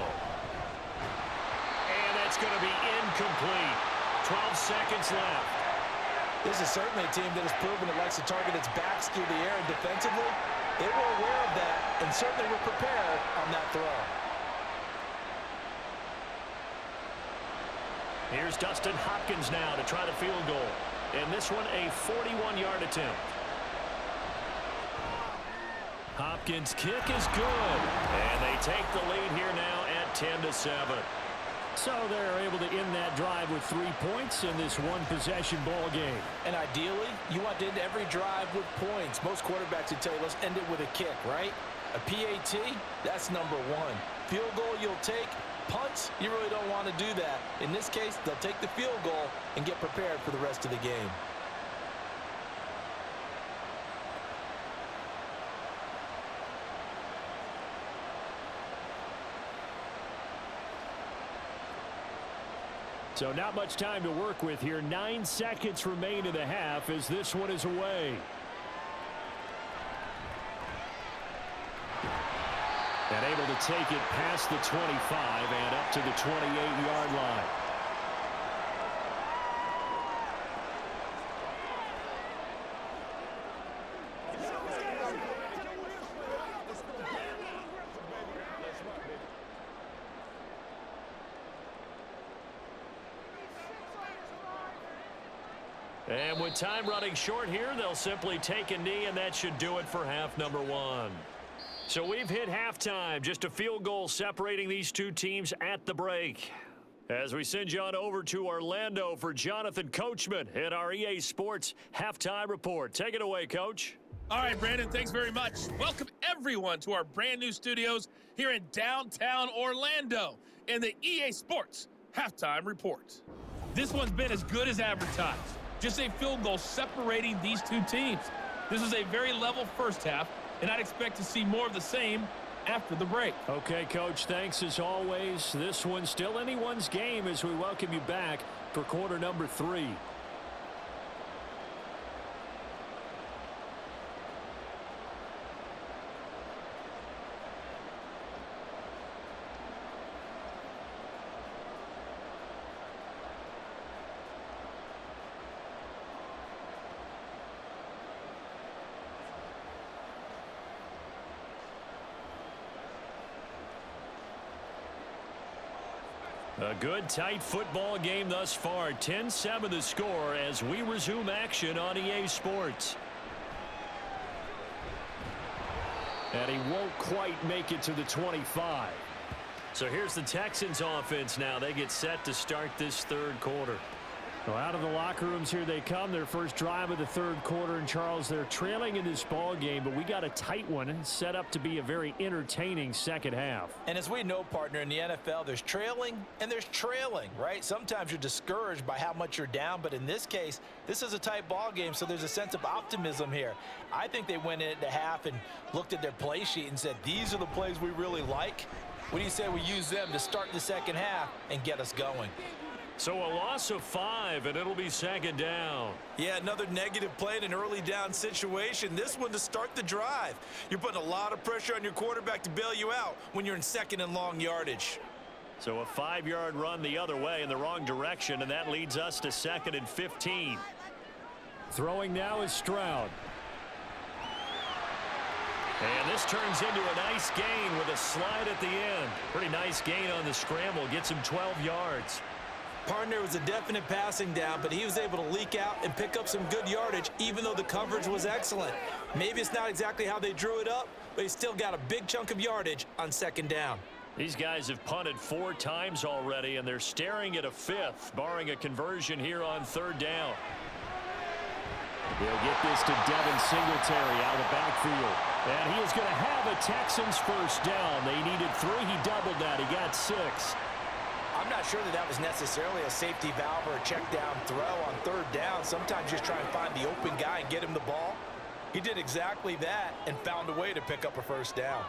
It's going to be incomplete. 12 seconds left. This is certainly a team that has proven it likes to target its backs through the air, and defensively, they were aware of that and certainly were prepared on that throw. Here's Dustin Hopkins now to try the field goal. And this one a 41-yard attempt. Hopkins' kick is good. And they take the lead here now at 10-7. So they're able to end that drive with 3 points in this one-possession ball game. And ideally, you want to end every drive with points. Most quarterbacks would tell you, let's end it with a kick, right? A PAT, that's number 1. Field goal you'll take. Punts, you really don't want to do that. In this case, they'll take the field goal and get prepared for the rest of the game. So not much time to work with here. 9 seconds remain in the half as this one is away. And able to take it past the 25 and up to the 28-yard line. And with time running short here, they'll simply take a knee, and that should do it for half number 1. So we've hit halftime. Just a field goal separating these two teams at the break. As we send you on over to Orlando for Jonathan Coachman at our EA Sports Halftime Report. Take it away, Coach. All right, Brandon, thanks very much. Welcome, everyone, to our brand-new studios here in downtown Orlando in the EA Sports Halftime Report. This one's been as good as advertised. Just a field goal separating these two teams. This is a very level first half, and I'd expect to see more of the same after the break. Okay, Coach, thanks as always. This one's still anyone's game as we welcome you back for quarter number 3. A good, tight football game thus far. 10-7 the score as we resume action on EA Sports. And he won't quite make it to the 25. So here's the Texans offense now. They get set to start this third quarter. Well, out of the locker rooms here they come. Their first drive of the third quarter. And, Charles, they're trailing in this ball game, but we got a tight one set up to be a very entertaining second half. And as we know, partner, in the NFL, there's trailing and there's trailing, right? Sometimes you're discouraged by how much you're down, but in this case, this is a tight ball game, so there's a sense of optimism here. I think they went into half and looked at their play sheet and said, these are the plays we really like. What do you say we use them to start the second half and get us going? So a loss of 5, and it'll be second down. Yeah, another negative play in an early down situation. This one to start the drive. You're putting a lot of pressure on your quarterback to bail you out when you're in second and long yardage. So a 5-yard run the other way in the wrong direction, and that leads us to 2nd and 15. Throwing now is Stroud. And this turns into a nice gain with a slide at the end. Pretty nice gain on the scramble. Gets him 12 yards. Partner was a definite passing down, but he was able to leak out and pick up some good yardage, even though the coverage was excellent. Maybe it's not exactly how they drew it up, but he still got a big chunk of yardage on second down. These guys have punted 4 times already, and they're staring at a 5th, barring a conversion here on third down. They'll get this to Devin Singletary out of the backfield. And he is going to have a Texans first down. They needed 3. He doubled that. He got 6. I'm not sure that was necessarily a safety valve or a check down throw on third down. Sometimes just try and find the open guy and get him the ball. He did exactly that and found a way to pick up a first down.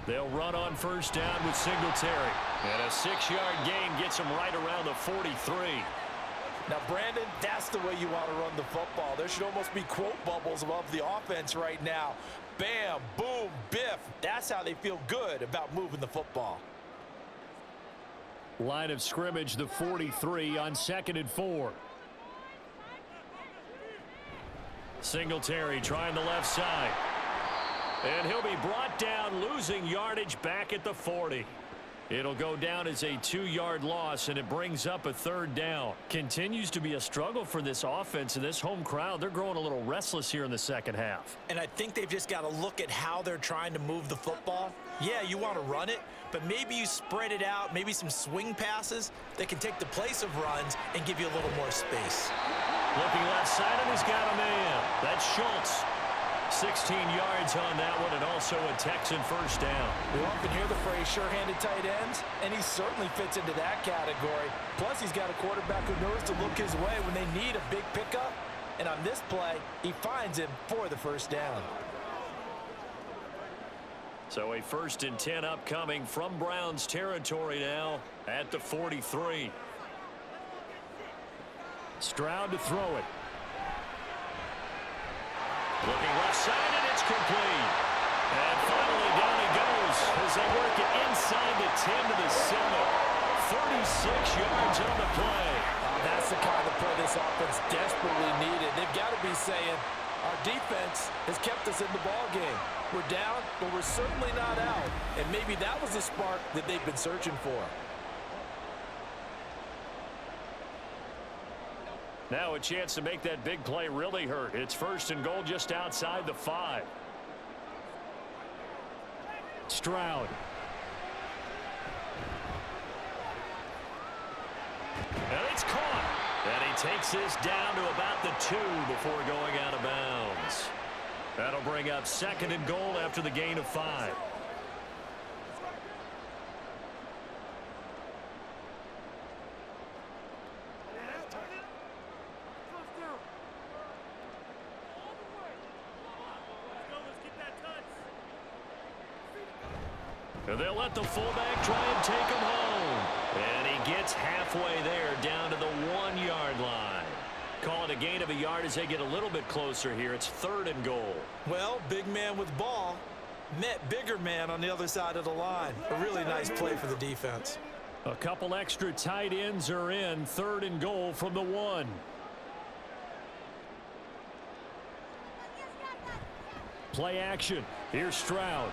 They'll run on first down with Singletary. And a 6-yard gain gets him right around the 43. Now, Brandon, that's the way you want to run the football. There should almost be quote bubbles above the offense right now. Bam, boom, biff. That's how they feel good about moving the football. Line of scrimmage, the 43 on 2nd and 4. Singletary trying the left side. And he'll be brought down, losing yardage back at the 40. It'll go down as a 2-yard loss, and it brings up a third down. Continues to be a struggle for this offense, and this home crowd, they're growing a little restless here in the second half. And I think they've just got to look at how they're trying to move the football. Yeah, you want to run it, but maybe you spread it out, maybe some swing passes that can take the place of runs and give you a little more space. Looking left side, and he's got a man. That's Schultz. 16 yards on that one, and also a Texan first down. We often hear the phrase sure-handed tight ends, and he certainly fits into that category. Plus, he's got a quarterback who knows to look his way when they need a big pickup. And on this play, he finds him for the first down. So a 1st and 10 upcoming from Browns territory now at the 43. Stroud to throw it. Looking left side, and it's complete. And finally down he goes as they work it inside the 10 to the 7. 36 yards on the play. That's the kind of play this offense desperately needed. They've got to be saying, our defense has kept us in the ball game. We're down, but we're certainly not out. And maybe that was the spark that they've been searching for. Now a chance to make that big play really hurt. It's 1st and goal just outside the 5. Stroud. And it's caught. And he takes this down to about the 2 before going out of bounds. That'll bring up 2nd and goal after the gain of 5. And they'll let the fullback try and take him home. And he gets halfway there down to the 1-yard line. Call it a gain of a yard as they get a little bit closer here. It's 3rd and goal. Well, big man with ball met bigger man on the other side of the line. A really nice play for the defense. A couple extra tight ends are in. 3rd and goal from the 1. Play action. Here's Stroud.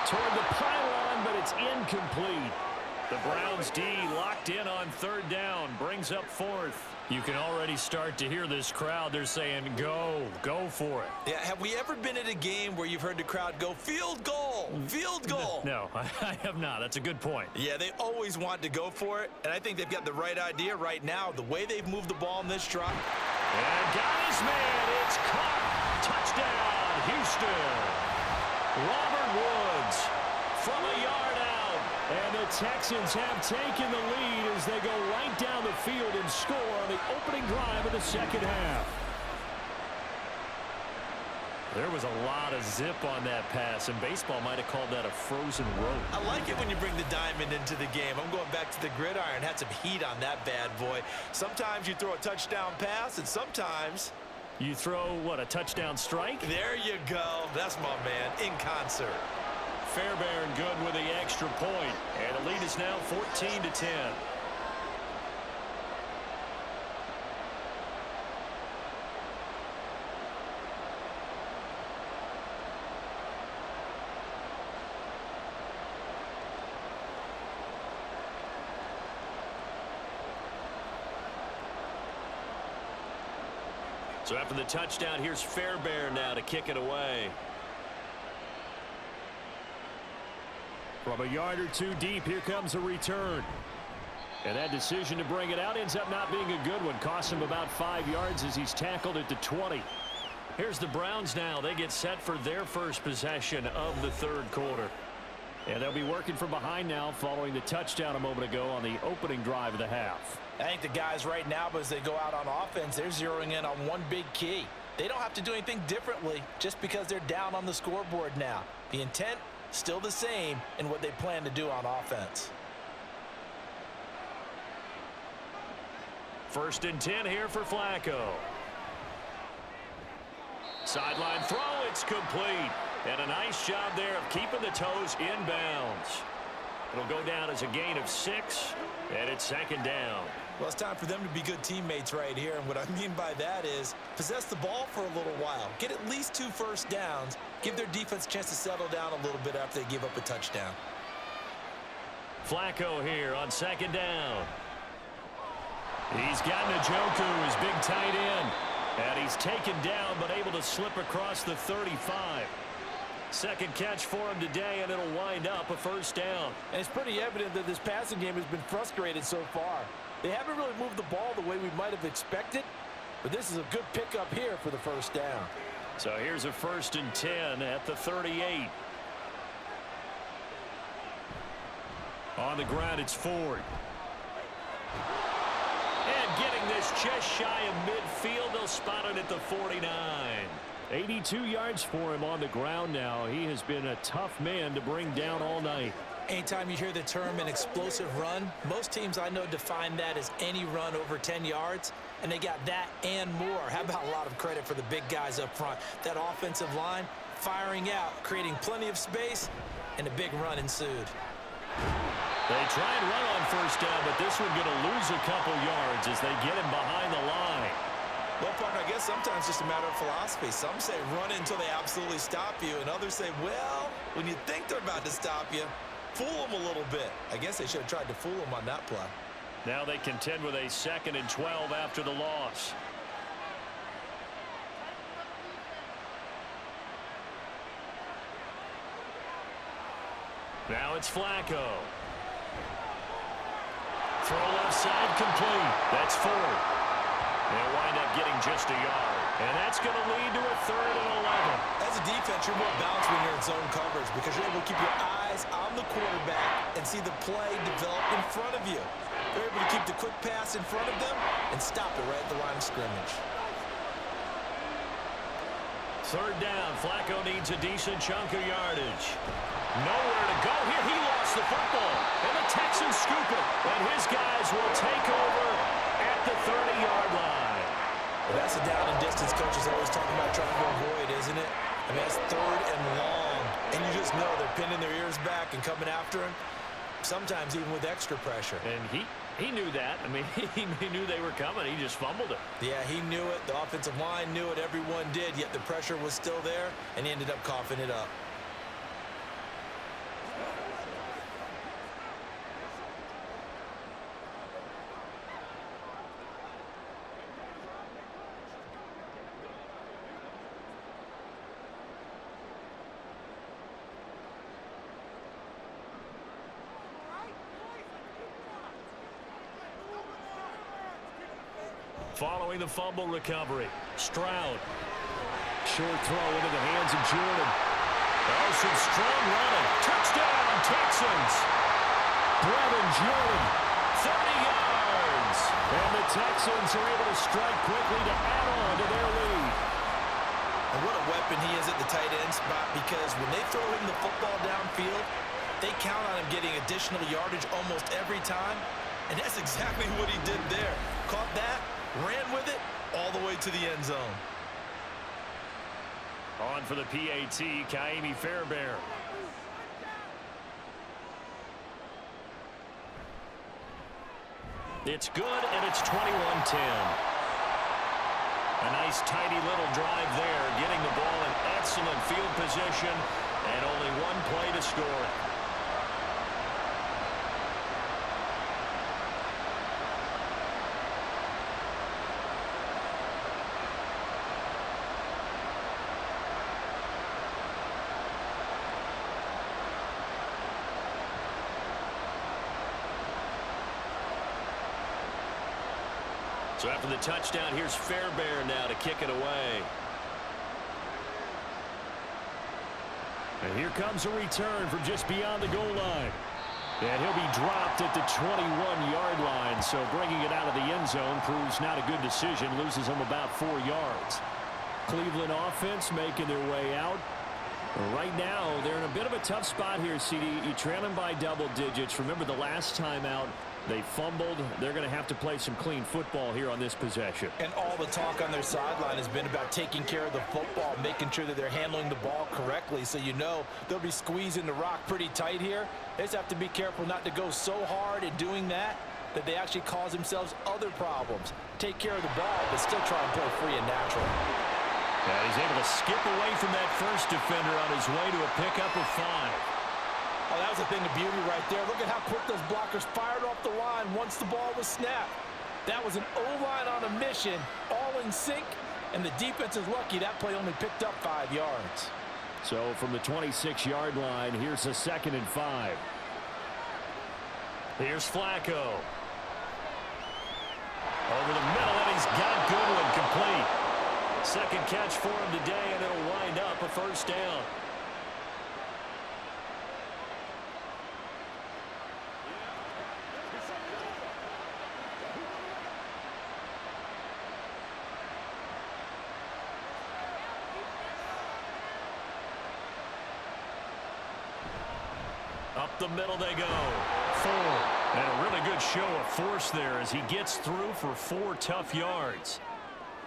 toward the pylon, but it's incomplete. The Browns D locked in on third down, brings up fourth. You can already start to hear this crowd. They're saying, go for it. Yeah, have we ever been at a game where you've heard the crowd go, field goal, field goal? No, I have not. That's a good point. Yeah, they always want to go for it, and I think they've got the right idea right now. The way they've moved the ball in this drive. And got his man. It's caught. Touchdown, Houston. Robert Woods from a yard out. And the Texans have taken the lead as they go right down the field and score on the opening drive of the second half. There was a lot of zip on that pass, and baseball might have called that a frozen rope. I like it when you bring the diamond into the game. I'm going back to the gridiron. Had some heat on that bad boy. Sometimes you throw a touchdown pass, and sometimes you throw, what, a touchdown strike? There you go. That's my man, in concert. Fairbairn good with the extra point, and the lead is now 14-10. So after the touchdown, here's Fairbairn now to kick it away. From a yard or two deep, here comes a return. And that decision to bring it out ends up not being a good one. Costs him about 5 yards as he's tackled at the 20. Here's the Browns now. They get set for their first possession of the third quarter. And they'll be working from behind now following the touchdown a moment ago on the opening drive of the half. I think the guys right now, as they go out on offense, they're zeroing in on one big key. They don't have to do anything differently just because they're down on the scoreboard now. The intent, still the same in what they plan to do on offense. 1st and 10 here for Flacco. Sideline throw, it's complete. And a nice job there of keeping the toes inbounds. It'll go down as a gain of 6, and it's 2nd down. Well, it's time for them to be good teammates right here, and what I mean by that is possess the ball for a little while, get at least 2 first downs, give their defense a chance to settle down a little bit after they give up a touchdown. Flacco here on 2nd down. He's got Njoku, his big tight end, and he's taken down but able to slip across the 35. Second catch for him today, and it'll wind up a 1st down. And it's pretty evident that this passing game has been frustrated so far. They haven't really moved the ball the way we might have expected, but this is a good pickup here for the 1st down. So here's a 1st and 10 at the 38. On the ground, it's Ford. And getting this just shy of midfield, they'll spot it at the 49. 82 yards for him on the ground now. He has been a tough man to bring down all night. Anytime you hear the term an explosive run, most teams I know define that as any run over 10 yards, and they got that and more. How about a lot of credit for the big guys up front? That offensive line firing out, creating plenty of space, and a big run ensued. They try and run on 1st down, but this one going to lose a couple yards as they get him behind the line. Well, partner, I guess sometimes it's just a matter of philosophy. Some say run until they absolutely stop you, and others say, well, when you think they're about to stop you, fool them a little bit. I guess they should have tried to fool them on that play. Now they contend with a 2nd and 12 after the loss. Now it's Flacco. Throw left side complete. That's Ford. They'll wind up getting just a yard. And that's going to lead to a 3rd and 11. As a defense, you're more balanced when you're in zone coverage because you're able to keep your eyes on the quarterback and see the play develop in front of you. They're able to keep the quick pass in front of them and stop it right at the line of scrimmage. 3rd down. Flacco needs a decent chunk of yardage. Nowhere to go here. He lost the football. And the Texans scoop it. And his guys will take over at the 30-yard line. Well, that's a down and distance coaches always talking about trying to avoid, isn't it? I mean, that's 3rd and long. And you just know they're pinning their ears back and coming after him, sometimes even with extra pressure. And he knew that. I mean, he knew they were coming. He just fumbled it. Yeah, he knew it. The offensive line knew it. Everyone did, yet the pressure was still there, and he ended up coughing it up. following the fumble recovery. Stroud. Short throw into the hands of Jordan. Oh, some strong running. Touchdown, Texans. Brevin Jordan. 30 yards. And the Texans are able to strike quickly to add on to their lead. And what a weapon he is at the tight end spot, because when they throw him the football downfield, they count on him getting additional yardage almost every time. And that's exactly what he did there. Caught that, ran with it, all the way to the end zone. On for the PAT, Kaimi Fairbairn. It's good, and it's 21-10. A nice, tidy little drive there, getting the ball in excellent field position, and only one play to score. So after the touchdown, here's Fairbairn now to kick it away. And here comes a return from just beyond the goal line. And he'll be dropped at the 21-yard line. So bringing it out of the end zone proves not a good decision. Loses him about 4 yards. Cleveland offense making their way out. Right now, they're in a bit of a tough spot here, CD. You trail them by double digits. Remember the last time out, they fumbled. They're going to have to play some clean football here on this possession. And all the talk on their sideline has been about taking care of the football, making sure that they're handling the ball correctly. So you know they'll be squeezing the rock pretty tight here. They just have to be careful not to go so hard in doing that they actually cause themselves other problems. Take care of the ball, but still try and play free and natural. Yeah, he's able to skip away from that first defender on his way to a pickup of 5. Oh, that was a thing of beauty right there. Look at how quick those blockers fired off the line once the ball was snapped. That was an O-line on a mission, all in sync, and the defense is lucky that play only picked up 5 yards. So from the 26-yard line, here's a 2nd and 5. Here's Flacco. Over the middle, and he's got Goodwin complete. Second catch for him today, and it'll wind up a first down. Up the middle they go. 4. And a really good show of force there as he gets through for 4 tough yards.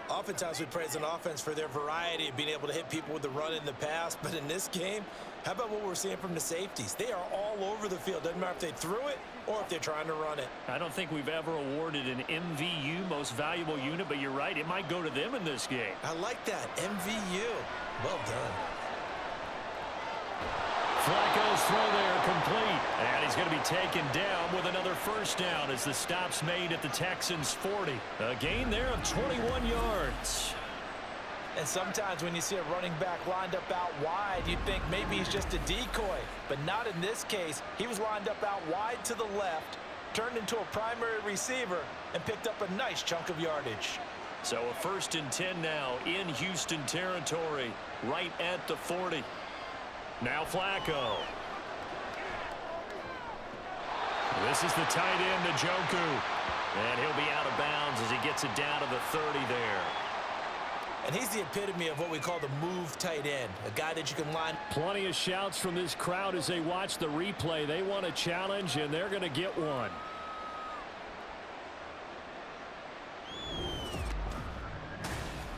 Oftentimes we praise an offense for their variety of being able to hit people with the run in the pass, but in this game, how about what we're seeing from the safeties? They are all over the field. Doesn't matter if they threw it or if they're trying to run it. I don't think we've ever awarded an MVU, most valuable unit, but you're right, it might go to them in this game. I like that, MVU. Well done. Flacco's throw there complete. And he's going to be taken down with another first down as the stop's made at the Texans' 40. A gain there of 21 yards. And sometimes when you see a running back lined up out wide, you think maybe he's just a decoy. But not in this case. He was lined up out wide to the left, turned into a primary receiver, and picked up a nice chunk of yardage. So a 1st and 10 now in Houston territory, right at the 40. Now Flacco. This is the tight end, Njoku. And he'll be out of bounds as he gets it down to the 30 there. And he's the epitome of what we call the move tight end, a guy that you can line. Plenty of shouts from this crowd as they watch the replay. They want a challenge, and they're going to get one.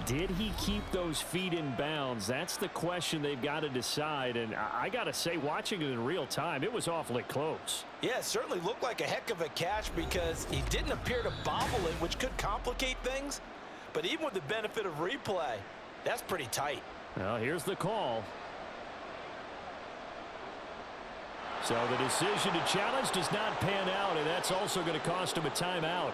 Did he keep those feet in bounds? That's the question they've got to decide. And I got to say, watching it in real time, it was awfully close. Yeah, it certainly looked like a heck of a catch because he didn't appear to bobble it, which could complicate things. But even with the benefit of replay, that's pretty tight. Well, here's the call. So the decision to challenge does not pan out, and that's also going to cost him a timeout.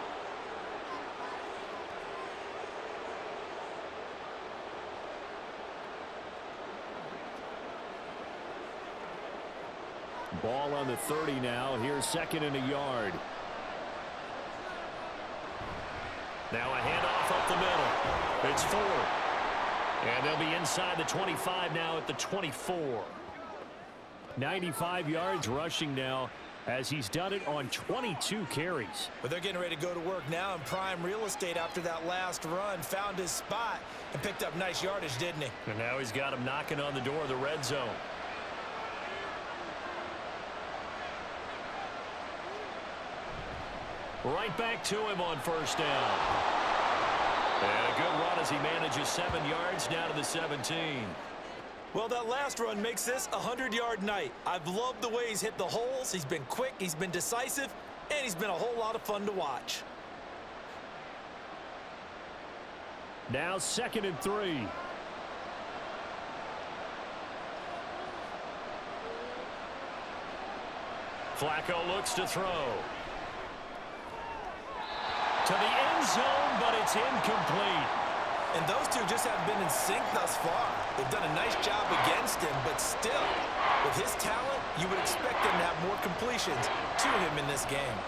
Ball on the 30 now. Here's 2nd and a yard. Now a handoff up the middle. It's 4. And they'll be inside the 25 now at the 24. 95 yards rushing now as he's done it on 22 carries. But they're getting ready to go to work now in prime real estate after that last run. Found his spot and picked up nice yardage, didn't he? And now he's got him knocking on the door of the red zone. Right back to him on first down. And a good run as he manages 7 yards down to the 17. Well, that last run makes this a 100-yard night. I've loved the way he's hit the holes. He's been quick, he's been decisive, and he's been a whole lot of fun to watch. Now 2nd and 3. Flacco looks to throw. To the end zone, but it's incomplete. And those two just haven't been in sync thus far. They've done a nice job against him, but still, with his talent, you would expect him to have more completions to him in this game.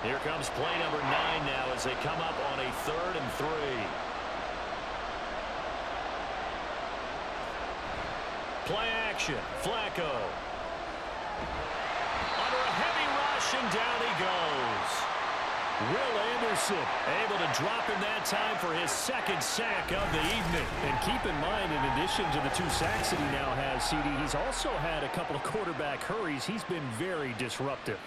Here comes play number 9 now as they come up on a 3rd and 3. Play action. Flacco. Under a heavy rush, and down he goes. Will Anderson Able to drop him that time for his 2nd sack of the evening. And keep in mind, in addition to the 2 sacks that he now has, CD, he's also had a couple of quarterback hurries. He's been very disruptive.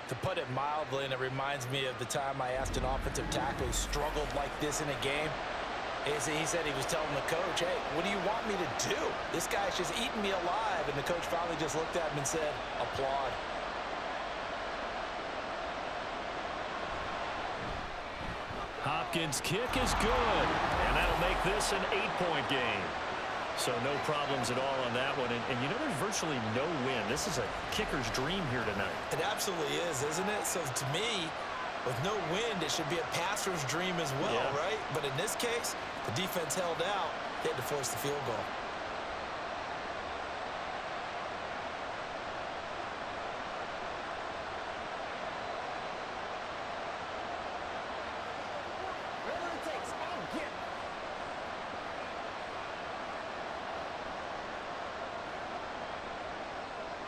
To put it mildly, and it reminds me of the time I asked an offensive tackle who struggled like this in a game. He said he was telling the coach, hey, what do you want me to do? This guy's just eating me alive. And the coach finally just looked at him and said, applaud. Hopkins' kick is good, and that'll make this an 8-point game. So no problems at all on that one. And you know, there's virtually no win. This is a kicker's dream here tonight. It absolutely is, isn't it? So to me, with no wind, it should be a passer's dream as well, right? But in this case, the defense held out. They had to force the field goal.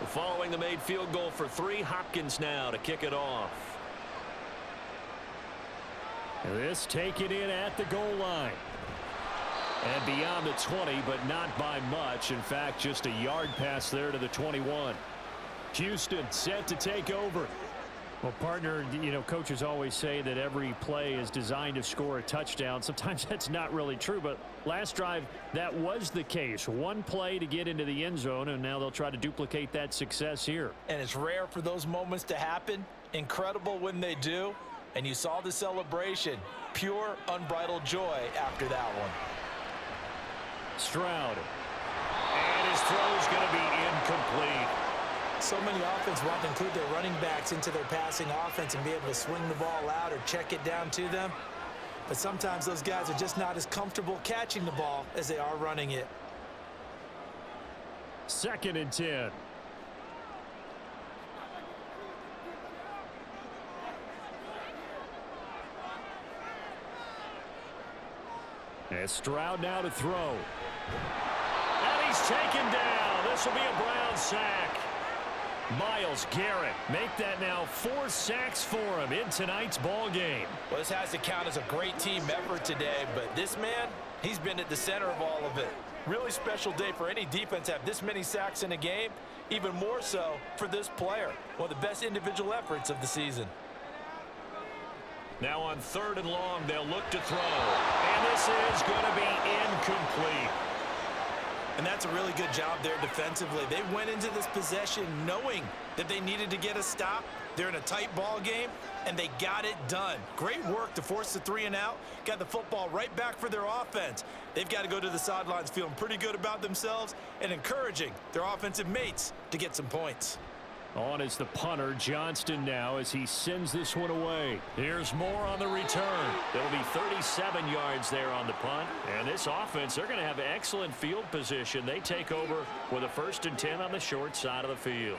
Following the made field goal for 3, Hopkins now to kick it off. This taken in at the goal line. And beyond the 20, but not by much. In fact, just a yard pass there to the 21. Houston set to take over. Well, partner, you know, coaches always say that every play is designed to score a touchdown. Sometimes that's not really true, but last drive, that was the case. One play to get into the end zone, and now they'll try to duplicate that success here. And it's rare for those moments to happen. Incredible when they do. And you saw the celebration. Pure, unbridled joy after that one. Stroud. And his throw is going to be incomplete. So many offenses want to include their running backs into their passing offense and be able to swing the ball out or check it down to them. But sometimes those guys are just not as comfortable catching the ball as they are running it. 2nd and 10. And Stroud now to throw. And he's taken down. This will be a Brown sack. Myles Garrett make that now 4 sacks for him in tonight's ball game. Well, this has to count as a great team effort today, but this man, he's been at the center of all of it. Really special day for any defense to have this many sacks in a game, even more so for this player. One of the best individual efforts of the season. Now on 3rd and long, they'll look to throw. And this is going to be incomplete. And that's a really good job there defensively. They went into this possession knowing that they needed to get a stop. They're in a tight ball game, and they got it done. Great work to force the 3 and out. Got the football right back for their offense. They've got to go to the sidelines feeling pretty good about themselves and encouraging their offensive mates to get some points. On is the punter, Johnston, now as he sends this one away. Here's more on the return. There'll be 37 yards there on the punt. And this offense, they're going to have excellent field position. They take over with a 1st and 10 on the short side of the field.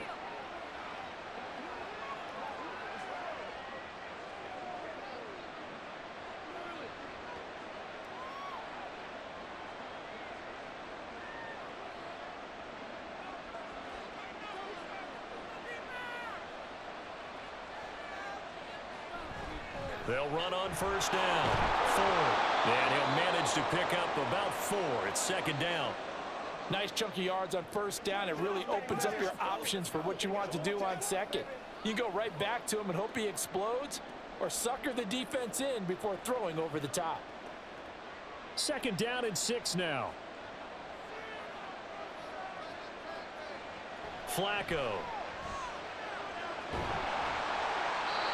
They'll run on first down. 4. And he'll manage to pick up about 4. It's second down. Nice chunk of yards on first down. It really opens up your options for what you want to do on second. You go right back to him and hope he explodes, or sucker the defense in before throwing over the top. Second down and 6 now. Flacco.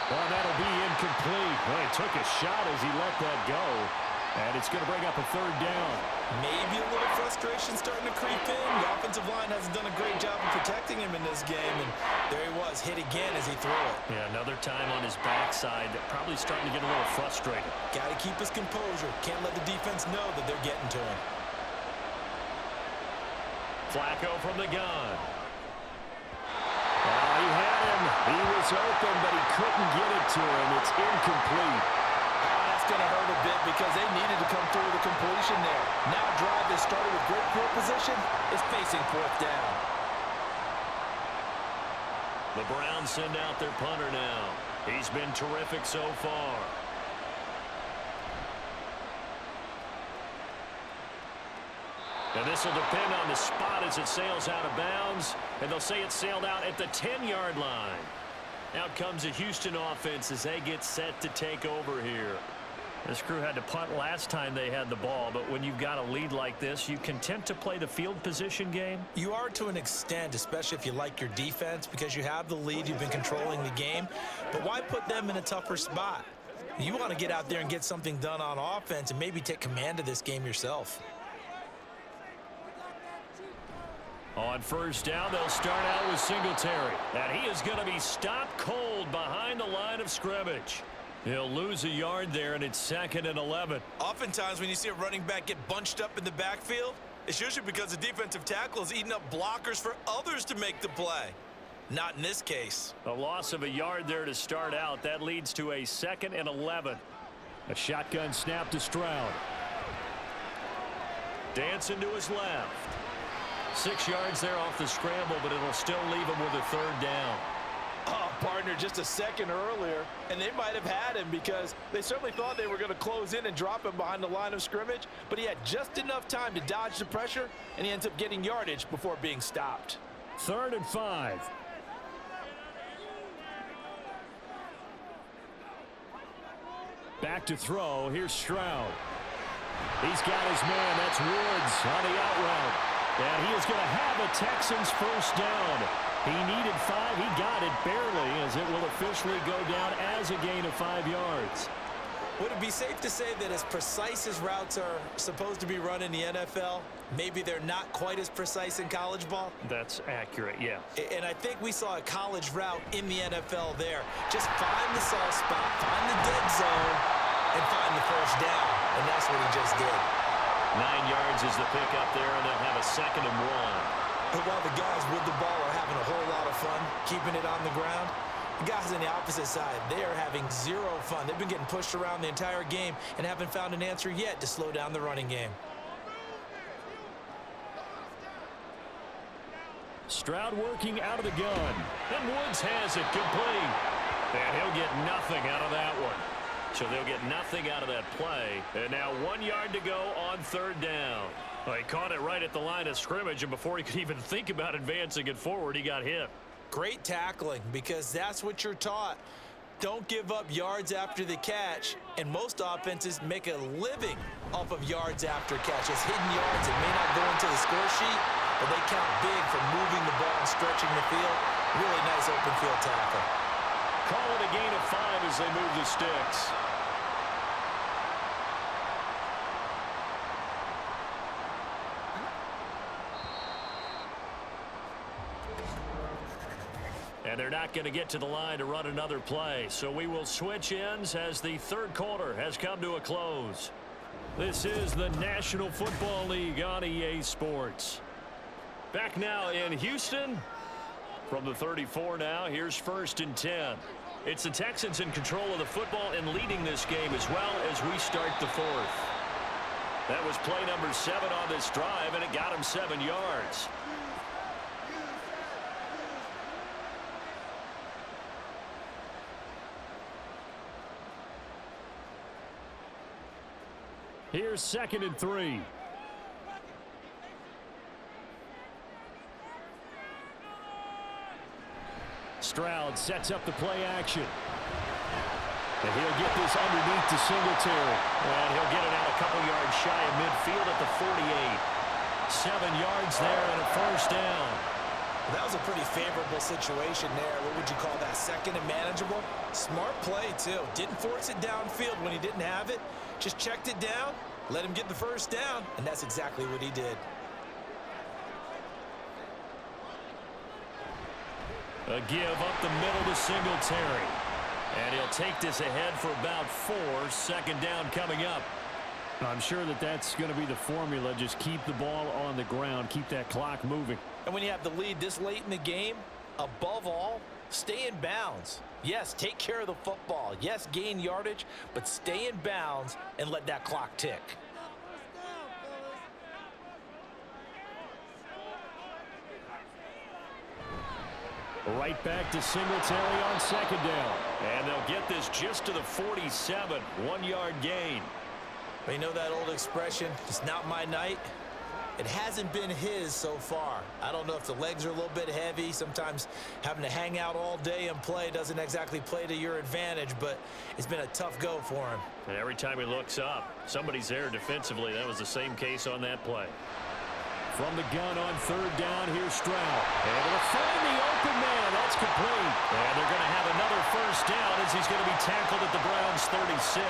Well, that'll be incomplete. Well, he took a shot as he let that go. And it's going to bring up a third down. Maybe a little frustration starting to creep in. The offensive line hasn't done a great job of protecting him in this game. And there he was, hit again as he threw it. Yeah, another time on his backside. Probably starting to get a little frustrated. Got to keep his composure. Can't let the defense know that they're getting to him. Flacco from the gun. He had him. He was open, but he couldn't get it to him. It's incomplete. That's going to hurt a bit because they needed to come through with a completion there. Now a drive that started with great field position is facing fourth down. The Browns send out their punter now. He's been terrific so far. And this will depend on the spot as it sails out of bounds. And they'll say it sailed out at the 10-yard line. Out comes the Houston offense as they get set to take over here. This crew had to punt last time they had the ball, but when you've got a lead like this, you content to play the field position game? You are to an extent, especially if you like your defense, because you have the lead, you've been controlling the game. But why put them in a tougher spot? You want to get out there and get something done on offense and maybe take command of this game yourself. On first down, they'll start out with Singletary. And he is going to be stopped cold behind the line of scrimmage. He'll lose a yard there, and it's 2nd and 11. Oftentimes when you see a running back get bunched up in the backfield, it's usually because the defensive tackle is eating up blockers for others to make the play. Not in this case. A loss of a yard there to start out. That leads to a 2nd and 11. A shotgun snap to Stroud. Dancing to his left. 6 yards there off the scramble, but it'll still leave him with a third down. Oh, partner, just a second earlier, and they might have had him because they certainly thought they were going to close in and drop him behind the line of scrimmage, but he had just enough time to dodge the pressure, and he ends up getting yardage before being stopped. 3rd and 5. Back to throw. Here's Stroud. He's got his man. That's Woods on the out route. And he is going to have a Texans first down. He needed 5. He got it barely, as it will officially go down as a gain of 5 yards. Would it be safe to say that as precise as routes are supposed to be run in the NFL, maybe they're not quite as precise in college ball? That's accurate, yeah. And I think we saw a college route in the NFL there. Just find the soft spot, find the dead zone, and find the first down. And that's what he just did. 9 yards is the pickup there, and they'll have a 2nd and 1. But while the guys with the ball are having a whole lot of fun keeping it on the ground, the guys on the opposite side, they are having zero fun. They've been getting pushed around the entire game and haven't found an answer yet to slow down the running game. Stroud working out of the gun. And Woods has it complete. And he'll get nothing out of that one. So they'll get nothing out of that play. And now 1 yard to go on third down. Well, he caught it right at the line of scrimmage, and before he could even think about advancing it forward, he got hit. Great tackling, because that's what you're taught. Don't give up yards after the catch, and most offenses make a living off of yards after catch. It's hidden yards that may not go into the score sheet, but they count big for moving the ball and stretching the field. Really nice open field tackle. Call it a gain of 5 as they move the sticks. And they're not going to get to the line to run another play. So we will switch ends as the third quarter has come to a close. This is the National Football League on EA Sports. Back now in Houston. From the 34 now, here's 1st and 10. It's the Texans in control of the football and leading this game as well as we start the 4th. That was play number 7 on this drive, and it got him 7 yards. Here's 2nd and 3. Stroud sets up the play action. And he'll get this underneath to Singletary. And he'll get it out a couple yards shy of midfield at the 48. 7 yards there and a first down. That was a pretty favorable situation there. What would you call that? 2nd and manageable? Smart play, too. Didn't force it downfield when he didn't have it. Just checked it down, let him get the first down, and that's exactly what he did. A give up the middle to Singletary. And he'll take this ahead for about 4. 2nd down coming up. I'm sure that that's going to be the formula. Just keep the ball on the ground. Keep that clock moving. And when you have the lead this late in the game, above all, stay in bounds. Yes, take care of the football. Yes, gain yardage, but stay in bounds and let that clock tick. Right back to Singletary on 2nd down. And they'll get this just to the 47. 1-yard gain. But you know that old expression, it's not my night? It hasn't been his so far. I don't know if the legs are a little bit heavy. Sometimes having to hang out all day and play doesn't exactly play to your advantage, but it's been a tough go for him. And every time he looks up, somebody's there defensively. That was the same case on that play. From the gun on 3rd down, here's Stroud. Able to find the open man. That's complete. And they're going to have another first down as he's going to be tackled at the Browns' 36.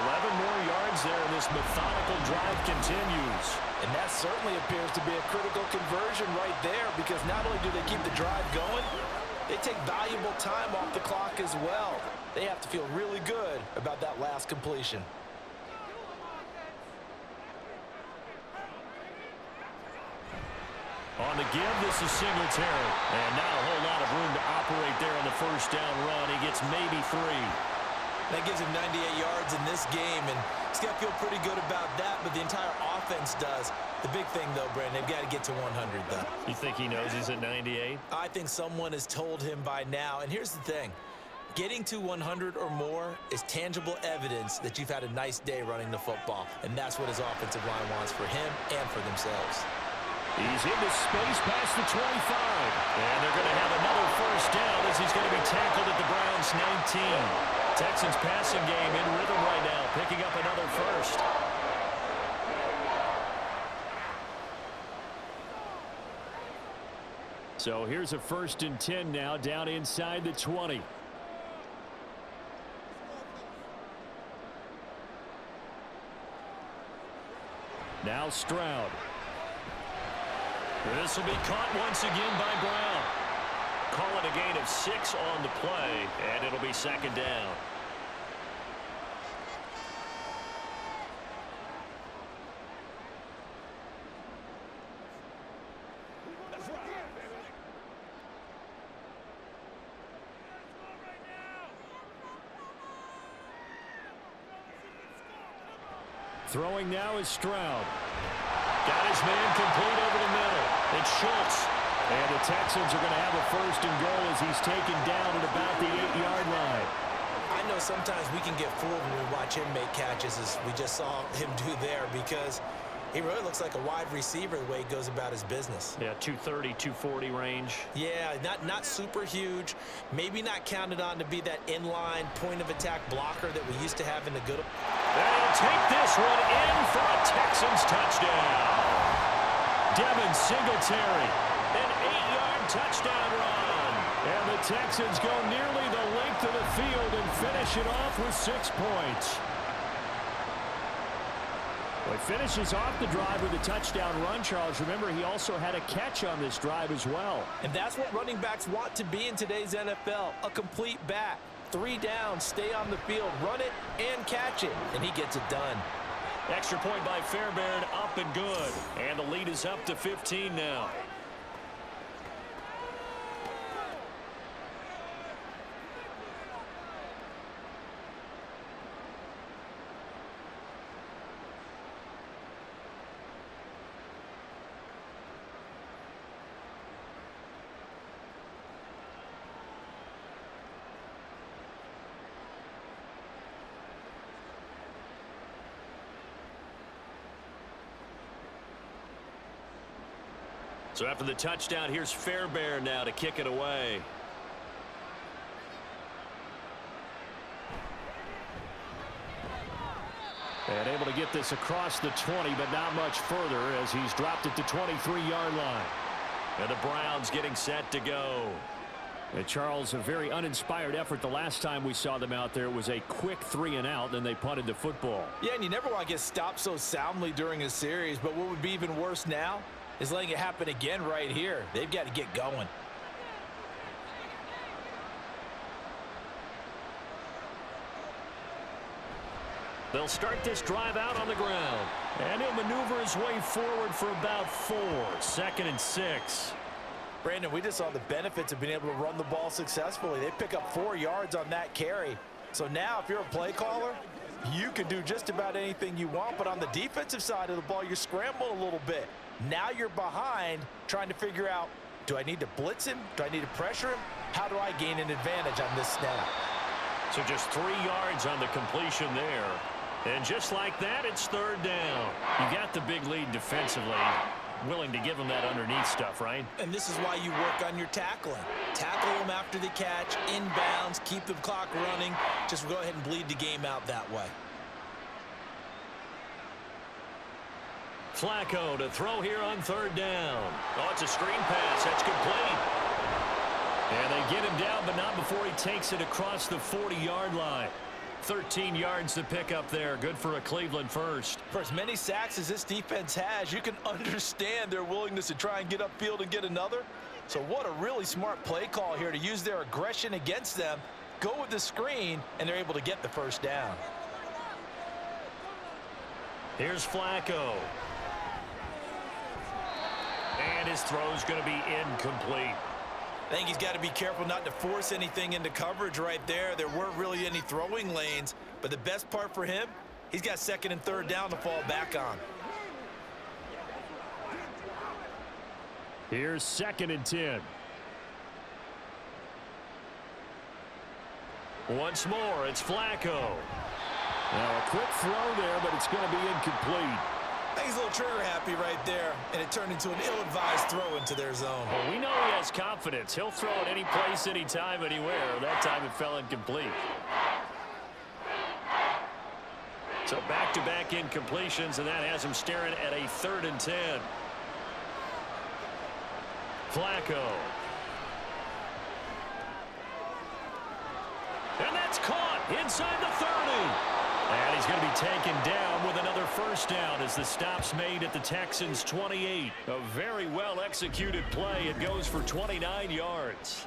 11 more yards there, and this methodical drive continues. And that certainly appears to be a critical conversion right there, because not only do they keep the drive going, they take valuable time off the clock as well. They have to feel really good about that last completion. On the give, this is Singletary. And not a whole lot of room to operate there on the first down run. He gets maybe 3. That gives him 98 yards in this game, and he's got to feel pretty good about that, but the entire offense does. The big thing, though, Brandon, they've got to get to 100, though. You think he knows he's at 98? I think someone has told him by now, and here's the thing. Getting to 100 or more is tangible evidence that you've had a nice day running the football, and that's what his offensive line wants for him and for themselves. He's into space past the 25. And they're going to have another first down as he's going to be tackled at the Browns' 19. Texans passing game in rhythm right now, picking up another first. So here's a 1st and 10 now, down inside the 20. Now Stroud. This will be caught once again by Brown. Call it a gain of 6 on the play, and it'll be 2nd down. Throwing now is Stroud. Got his man complete over the middle. It's Schultz. And the Texans are going to have a 1st and goal as he's taken down at about the 8-yard line. I know sometimes we can get fooled when we watch him make catches, as we just saw him do there, because he really looks like a wide receiver the way he goes about his business. Yeah, 230, 240 range. Yeah, not super huge. Maybe not counted on to be that inline point-of-attack blocker that we used to have in the good. And he'll take this one in for a Texans touchdown. Devin Singletary. An 8-yard touchdown run. And the Texans go nearly the length of the field and finish it off with 6 points. Well, he finishes off the drive with a touchdown run, Charles. Remember, he also had a catch on this drive as well. And that's what running backs want to be in today's NFL, a complete back. 3 downs, stay on the field, run it, and catch it. And he gets it done. Extra point by Fairbairn, up and good. And the lead is up to 15 now. So after the touchdown, here's Fairbairn now to kick it away. And able to get this across the 20, but not much further as he's dropped at the 23-yard line. And the Browns getting set to go. And Charles, a very uninspired effort the last time we saw them out there. It was a quick 3-and-out, then they punted the football. Yeah, and you never want to get stopped so soundly during a series, but what would be even worse now is letting it happen again right here. They've got to get going. They'll start this drive out on the ground. And he'll maneuver his way forward for about 4. 2nd and 6. Brandon, we just saw the benefits of being able to run the ball successfully. They pick up 4 yards on that carry. So now if you're a play caller, you can do just about anything you want. But on the defensive side of the ball, you're scrambling a little bit. Now you're behind trying to figure out, do I need to blitz him? Do I need to pressure him? How do I gain an advantage on this snap? So just 3 yards on the completion there. And just like that, it's 3rd down. You got the big lead defensively. Willing to give them that underneath stuff, right? And this is why you work on your tackling. Tackle them after the catch, inbounds, keep the clock running. Just go ahead and bleed the game out that way. Flacco to throw here on 3rd down. Oh, it's a screen pass. That's complete. And they get him down, but not before he takes it across the 40-yard line. 13 yards to pick up there. Good for a Cleveland first. For as many sacks as this defense has, you can understand their willingness to try and get upfield and get another. So what a really smart play call here to use their aggression against them, go with the screen, and they're able to get the 1st down. Here's Flacco. And his throw's going to be incomplete. I think he's got to be careful not to force anything into coverage right there. There weren't really any throwing lanes, but the best part for him, he's got 2nd and 3rd down to fall back on. Here's 2nd and 10. Once more, it's Flacco. Now a quick throw there, but it's going to be incomplete. I think he's a little trigger happy right there, and it turned into an ill-advised throw into their zone. Well, we know he has confidence. He'll throw it any place, anytime, anywhere. That time it fell incomplete. So back-to-back incompletions, and that has him staring at a 3rd and 10. Flacco. And that's caught inside the 30. And he's going to be taken down with another 1st down as the stop's made at the Texans' 28. A very well-executed play. It goes for 29 yards.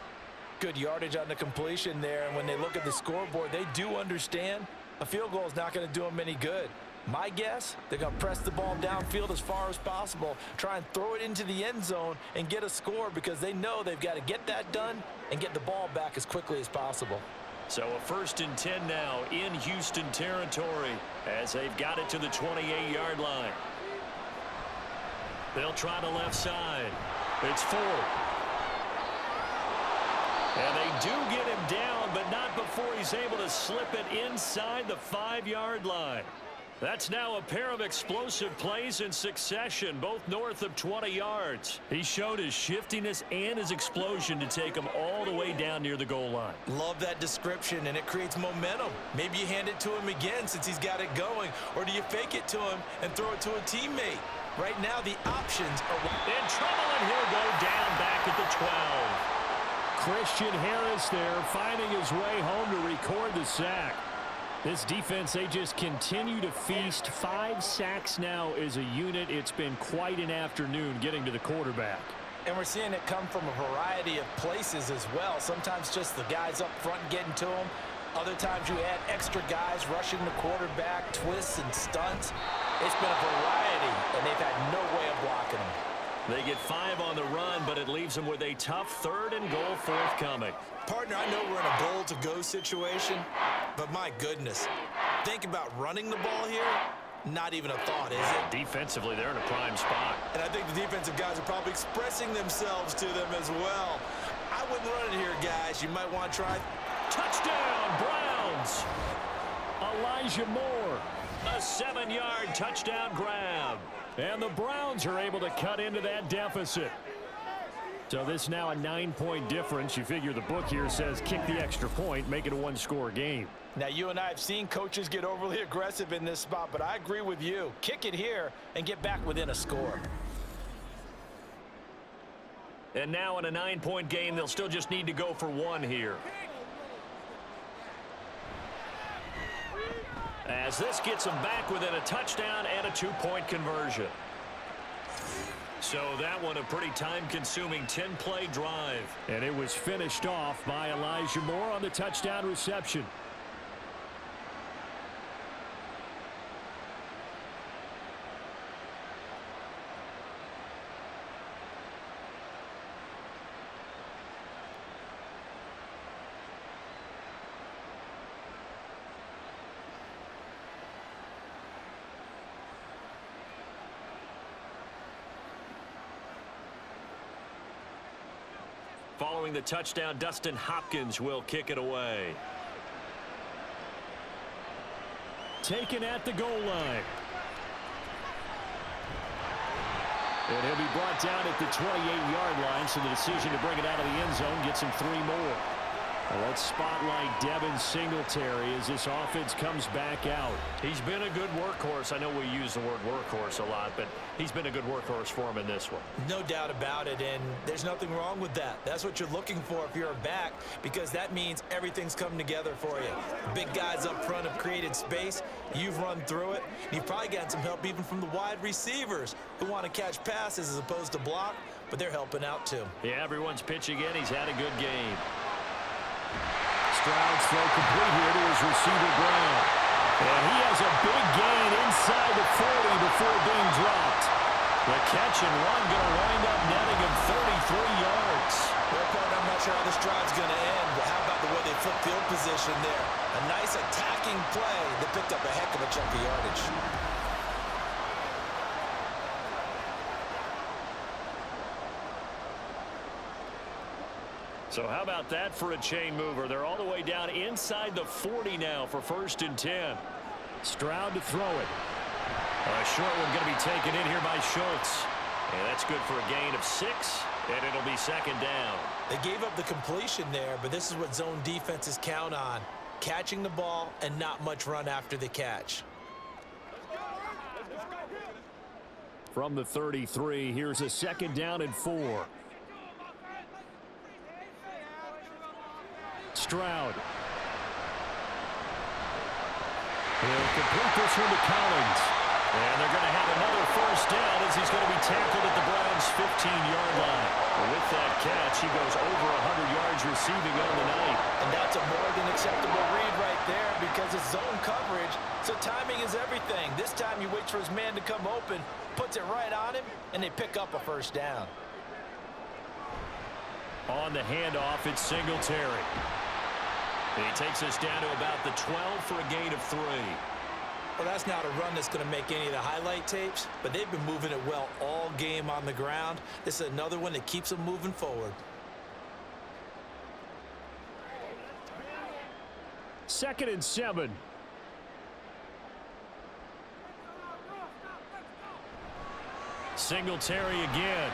Good yardage on the completion there, and when they look at the scoreboard, they do understand a field goal is not going to do them any good. My guess, they're going to press the ball downfield as far as possible, try and throw it into the end zone and get a score because they know they've got to get that done and get the ball back as quickly as possible. So a 1st and 10 now in Houston territory as they've got it to the 28-yard line. They'll try the left side. It's 4th. And they do get him down, but not before he's able to slip it inside the 5-yard line. That's now a pair of explosive plays in succession, both north of 20 yards. He showed his shiftiness and his explosion to take him all the way down near the goal line. Love that description, and it creates momentum. Maybe you hand it to him again since he's got it going, or do you fake it to him and throw it to a teammate? Right now, the options are in trouble, and he'll go down back at the 12. Christian Harris there finding his way home to record the sack. This defense, they just continue to feast. 5 sacks now as a unit. It's been quite an afternoon getting to the quarterback. And we're seeing it come from a variety of places as well. Sometimes just the guys up front getting to them. Other times you add extra guys rushing the quarterback, twists and stunts. It's been a variety, and they've had no way of blocking them. They get 5 on the run, but it leaves them with a tough 3rd and goal forthcoming. Partner, I know we're in a goal-to-go situation, but my goodness, think about running the ball here. Not even a thought, is it? Defensively, they're in a prime spot. And I think the defensive guys are probably expressing themselves to them as well. I wouldn't run it here, guys. You might want to try. Touchdown, Browns! Elijah Moore, a 7-yard touchdown grab. And the Browns are able to cut into that deficit. So this now a 9-point difference. You figure the book here says kick the extra point, make it a one-score game. Now, you and I have seen coaches get overly aggressive in this spot, but I agree with you. Kick it here and get back within a score. And now in a 9-point game, they'll still just need to go for one here. As this gets them back within a touchdown and a 2-point conversion. So that one a pretty time-consuming 10-play drive. And it was finished off by Elijah Moore on the touchdown reception. Following the touchdown, Dustin Hopkins will kick it away. Taken at the goal line. And he'll be brought down at the 28-yard line, so the decision to bring it out of the end zone gets him 3 more. Well, let's spotlight Devin Singletary as this offense comes back out. He's been a good workhorse. I know we use the word workhorse a lot, but he's been a good workhorse for him in this one. No doubt about it, and there's nothing wrong with that. That's what you're looking for if you're a back, because that means everything's coming together for you. Big guys up front have created space. You've run through it. You've probably gotten some help even from the wide receivers who want to catch passes as opposed to block, but they're helping out too. Yeah, everyone's pitching in. He's had a good game. Stroud's throw complete here to his receiver, Brown. And he has a big gain inside the 40 before being dropped. The catch and run going to wind up netting him 33 yards. Well, partner, I'm not sure how this drive's going to end, but how about the way they flip field position there? A nice attacking play that picked up a heck of a chunk of yardage. So how about that for a chain mover? They're all the way down inside the 40 now for 1st and 10. Stroud to throw it. A short one going to be taken in here by Schultz. And that's good for a gain of 6, and it'll be 2nd down. They gave up the completion there, but this is what zone defenses count on. Catching the ball and not much run after the catch. From the 33, here's a 2nd down and 4. Stroud. He'll complete this one to Collins. And they're going to have another 1st down as he's going to be tackled at the Browns' 15-yard line. With that catch, he goes over 100 yards receiving on the night. And that's a more than acceptable read right there because it's zone coverage, so timing is everything. This time he waits for his man to come open, puts it right on him, and they pick up a 1st down. On the handoff, it's Singletary. He takes us down to about the 12 for a gain of 3. Well, that's not a run that's going to make any of the highlight tapes, but they've been moving it well all game on the ground. This is another one that keeps them moving forward. 2nd and 7. Singletary again.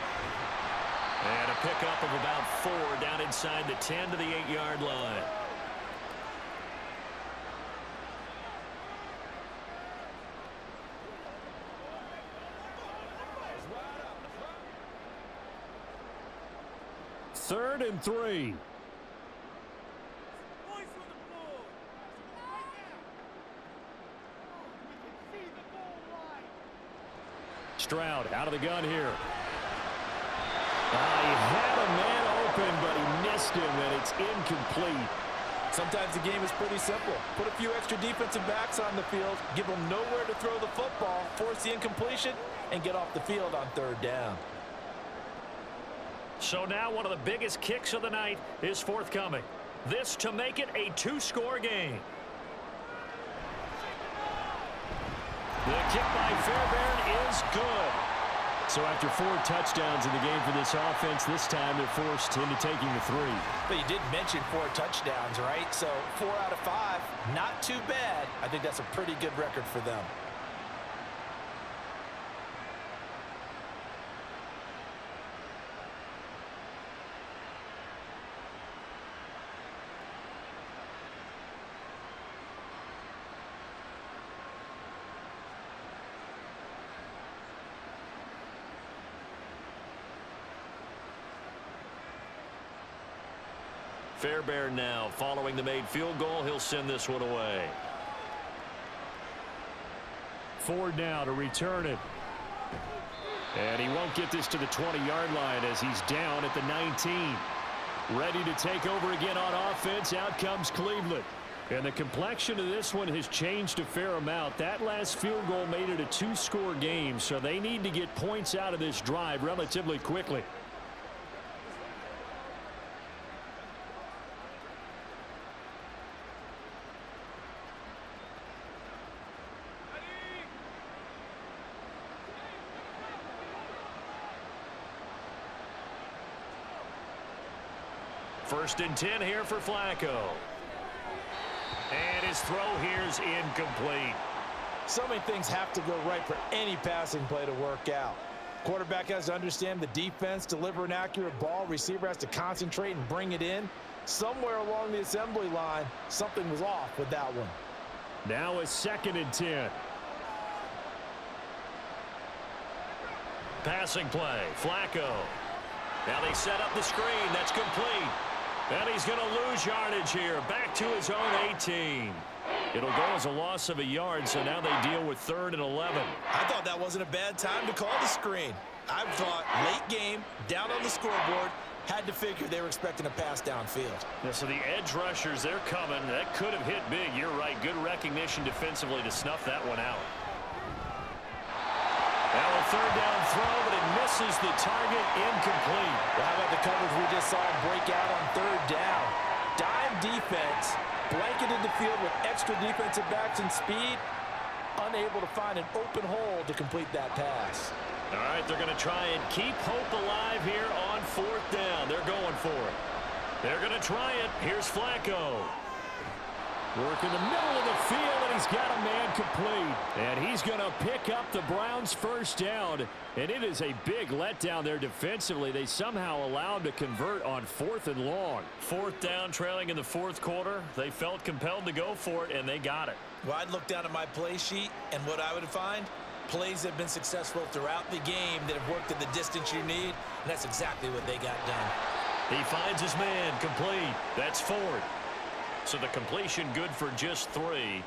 And a pickup of about 4 down inside the 10 to the 8-yard line. Third and 3. Stroud out of the gun here. He had a man open, but he missed him, and it's incomplete. Sometimes the game is pretty simple. Put a few extra defensive backs on the field, give them nowhere to throw the football, force the incompletion, and get off the field on 3rd down. So now one of the biggest kicks of the night is forthcoming. This to make it a 2-score game. The kick by Fairbairn is good. So after 4 touchdowns in the game for this offense, this time they're forced into taking the 3. But you did mention 4 touchdowns, right? So 4 out of 5, not too bad. I think that's a pretty good record for them. Fairbairn now following the made field goal. He'll send this one away. Ford now to return it. And he won't get this to the 20-yard line as he's down at the 19. Ready to take over again on offense. Out comes Cleveland. And the complexion of this one has changed a fair amount. That last field goal made it a 2-score game, so they need to get points out of this drive relatively quickly. First and 10 here for Flacco. And his throw here is incomplete. So many things have to go right for any passing play to work out. Quarterback has to understand the defense, deliver an accurate ball. Receiver has to concentrate and bring it in. Somewhere along the assembly line, something was off with that one. Now a 2nd and 10. Passing play, Flacco. Now they set up the screen. That's complete. And he's going to lose yardage here. Back to his own 18. It'll go as a loss of a yard, so now they deal with 3rd and 11. I thought that wasn't a bad time to call the screen. I thought late game, down on the scoreboard, had to figure they were expecting a pass downfield. Yeah, so the edge rushers, they're coming. That could have hit big. You're right. Good recognition defensively to snuff that one out. Now a 3rd down throw, but it misses the target, incomplete. Well, how about the coverage we just saw him break out on 3rd down? Dime defense, blanketed the field with extra defensive backs and speed, unable to find an open hole to complete that pass. All right, they're going to try and keep hope alive here on 4th down. They're going for it. They're going to try it. Here's Flacco. Work in the middle of the field, and he's got a man complete. And he's going to pick up the Browns' 1st down. And it is a big letdown there defensively. They somehow allowed to convert on 4th and long. 4th down, trailing in the 4th quarter. They felt compelled to go for it, and they got it. Well, I'd look down at my play sheet, and what I would find, plays have been successful throughout the game that have worked at the distance you need, and that's exactly what they got done. He finds his man, complete. That's Ford. So the completion good for just 3.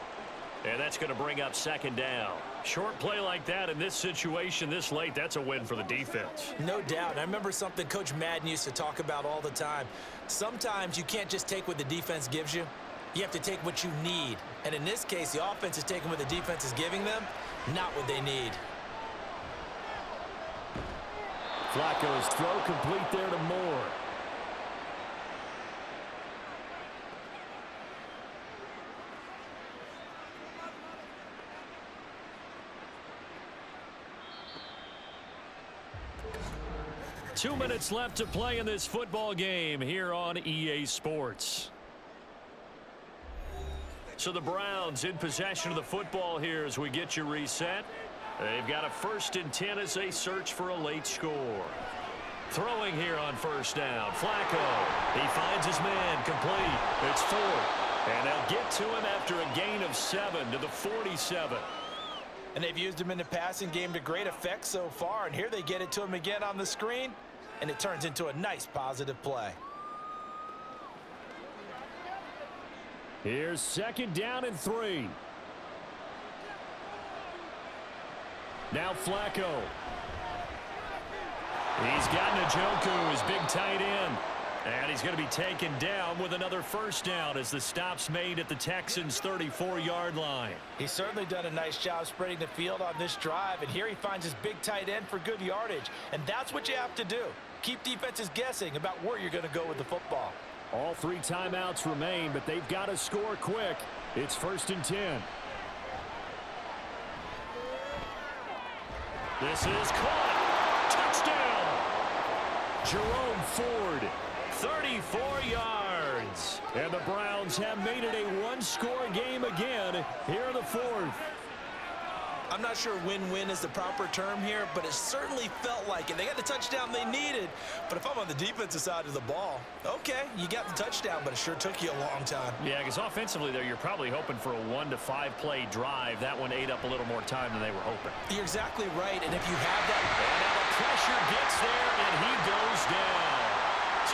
And that's going to bring up 2nd down. Short play like that in this situation this late, that's a win for the defense. No doubt. And I remember something Coach Madden used to talk about all the time. Sometimes you can't just take what the defense gives you. You have to take what you need. And in this case, the offense is taking what the defense is giving them, not what they need. Flacco's throw complete there to Moore. Two minutes left to play in this football game here on EA Sports. So the Browns in possession of the football here as we get you reset. They've got a 1st and 10 as they search for a late score. Throwing here on 1st down. Flacco. He finds his man, complete. It's 4. And they'll get to him after a gain of 7 to the 47. And they've used him in the passing game to great effect so far. And here they get it to him again on the screen. And it turns into a nice positive play. Here's 2nd down and 3. Now Flacco. He's got Njoku, his big tight end. And he's going to be taken down with another 1st down as the stop's made at the Texans' 34-yard line. He's certainly done a nice job spreading the field on this drive, and here he finds his big tight end for good yardage. And that's what you have to do. Keep defenses guessing about where you're going to go with the football. All 3 timeouts remain, but they've got to score quick. It's 1st and 10. This is caught. Touchdown. Jerome Ford. 34 yards. And the Browns have made it a 1-score game again here in the 4th. I'm not sure win-win is the proper term here, but it certainly felt like it. They got the touchdown they needed, but if I'm on the defensive side of the ball, okay, you got the touchdown, but it sure took you a long time. Yeah, because offensively there, you're probably hoping for a 1 to 5 play drive. That one ate up a little more time than they were hoping. You're exactly right, and if you have that... And now the pressure gets there, and he goes down. So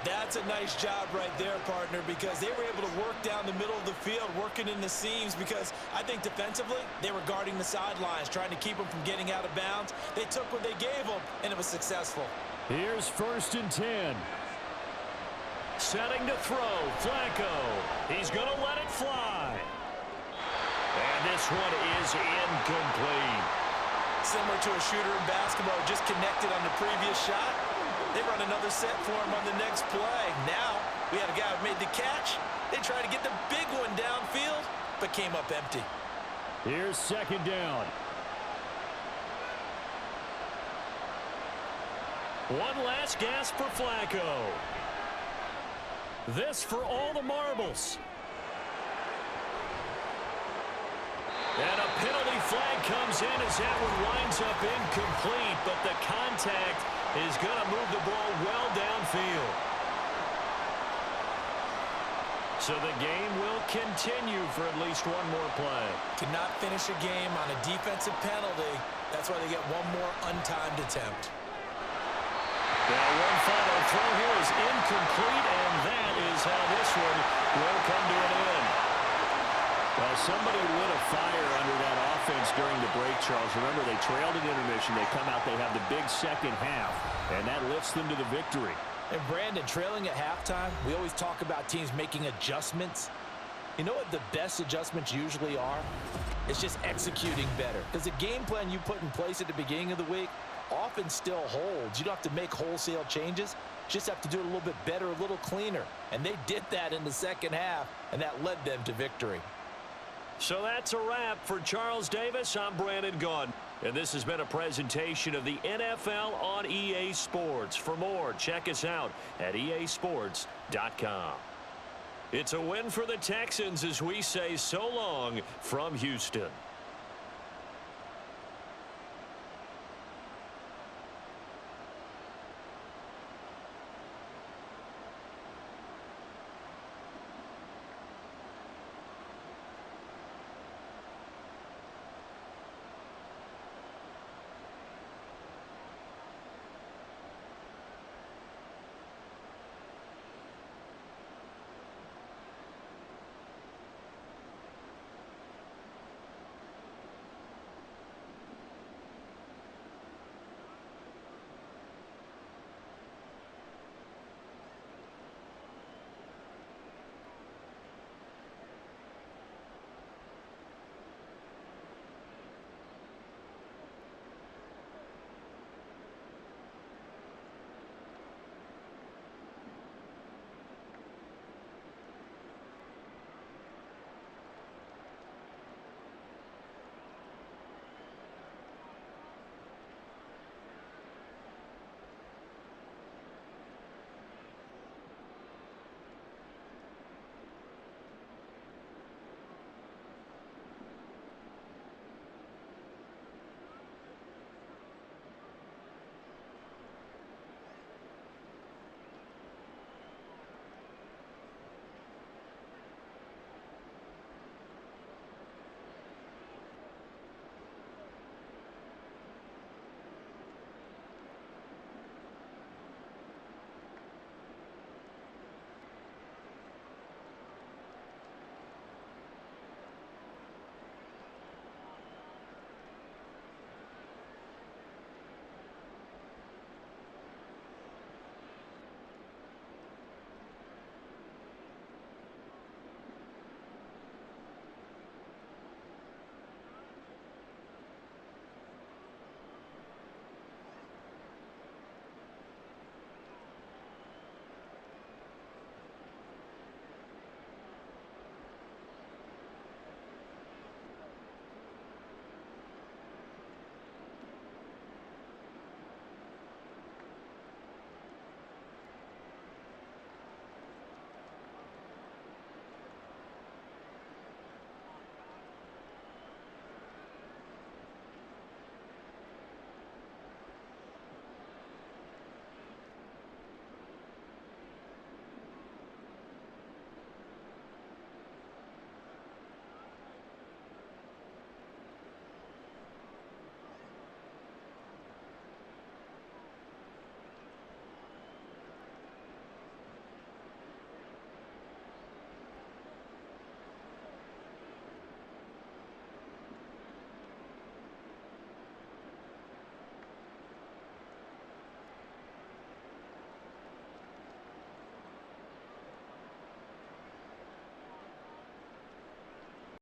That's a nice job right there, partner, because they were able to work down the middle of the field, working in the seams, because I think defensively, they were guarding the sidelines, trying to keep them from getting out of bounds. They took what they gave them, and it was successful. Here's 1st and 10. Setting to throw, Flacco. He's going to let it fly. And this one is incomplete. Similar to a shooter in basketball, just connected on the previous shot. They run another set for him on the next play. Now, we had a guy who made the catch. They tried to get the big one downfield, but came up empty. Here's 2nd down. One last gasp for Flacco. This for all the marbles. And a penalty flag comes in as that one winds up incomplete, but the contact is going to move the ball well downfield. So the game will continue for at least one more play. Cannot finish a game on a defensive penalty. That's why they get one more untimed attempt. Now one final throw here is incomplete, and that is how this one will come to an end. Well, somebody lit a fire under that offense during the break, Charles. Remember, they trailed at intermission. They come out, they have the big second half, and that lifts them to the victory. And Brandon, trailing at halftime, we always talk about teams making adjustments. You know what the best adjustments usually are? It's just executing better. Because the game plan you put in place at the beginning of the week often still holds. You don't have to make wholesale changes. Just have to do it a little bit better, a little cleaner. And they did that in the second half, and that led them to victory. So that's a wrap for Charles Davis. I'm Brandon Gaudin. And this has been a presentation of the NFL on EA Sports. For more, check us out at easports.com. It's a win for the Texans as we say so long from Houston.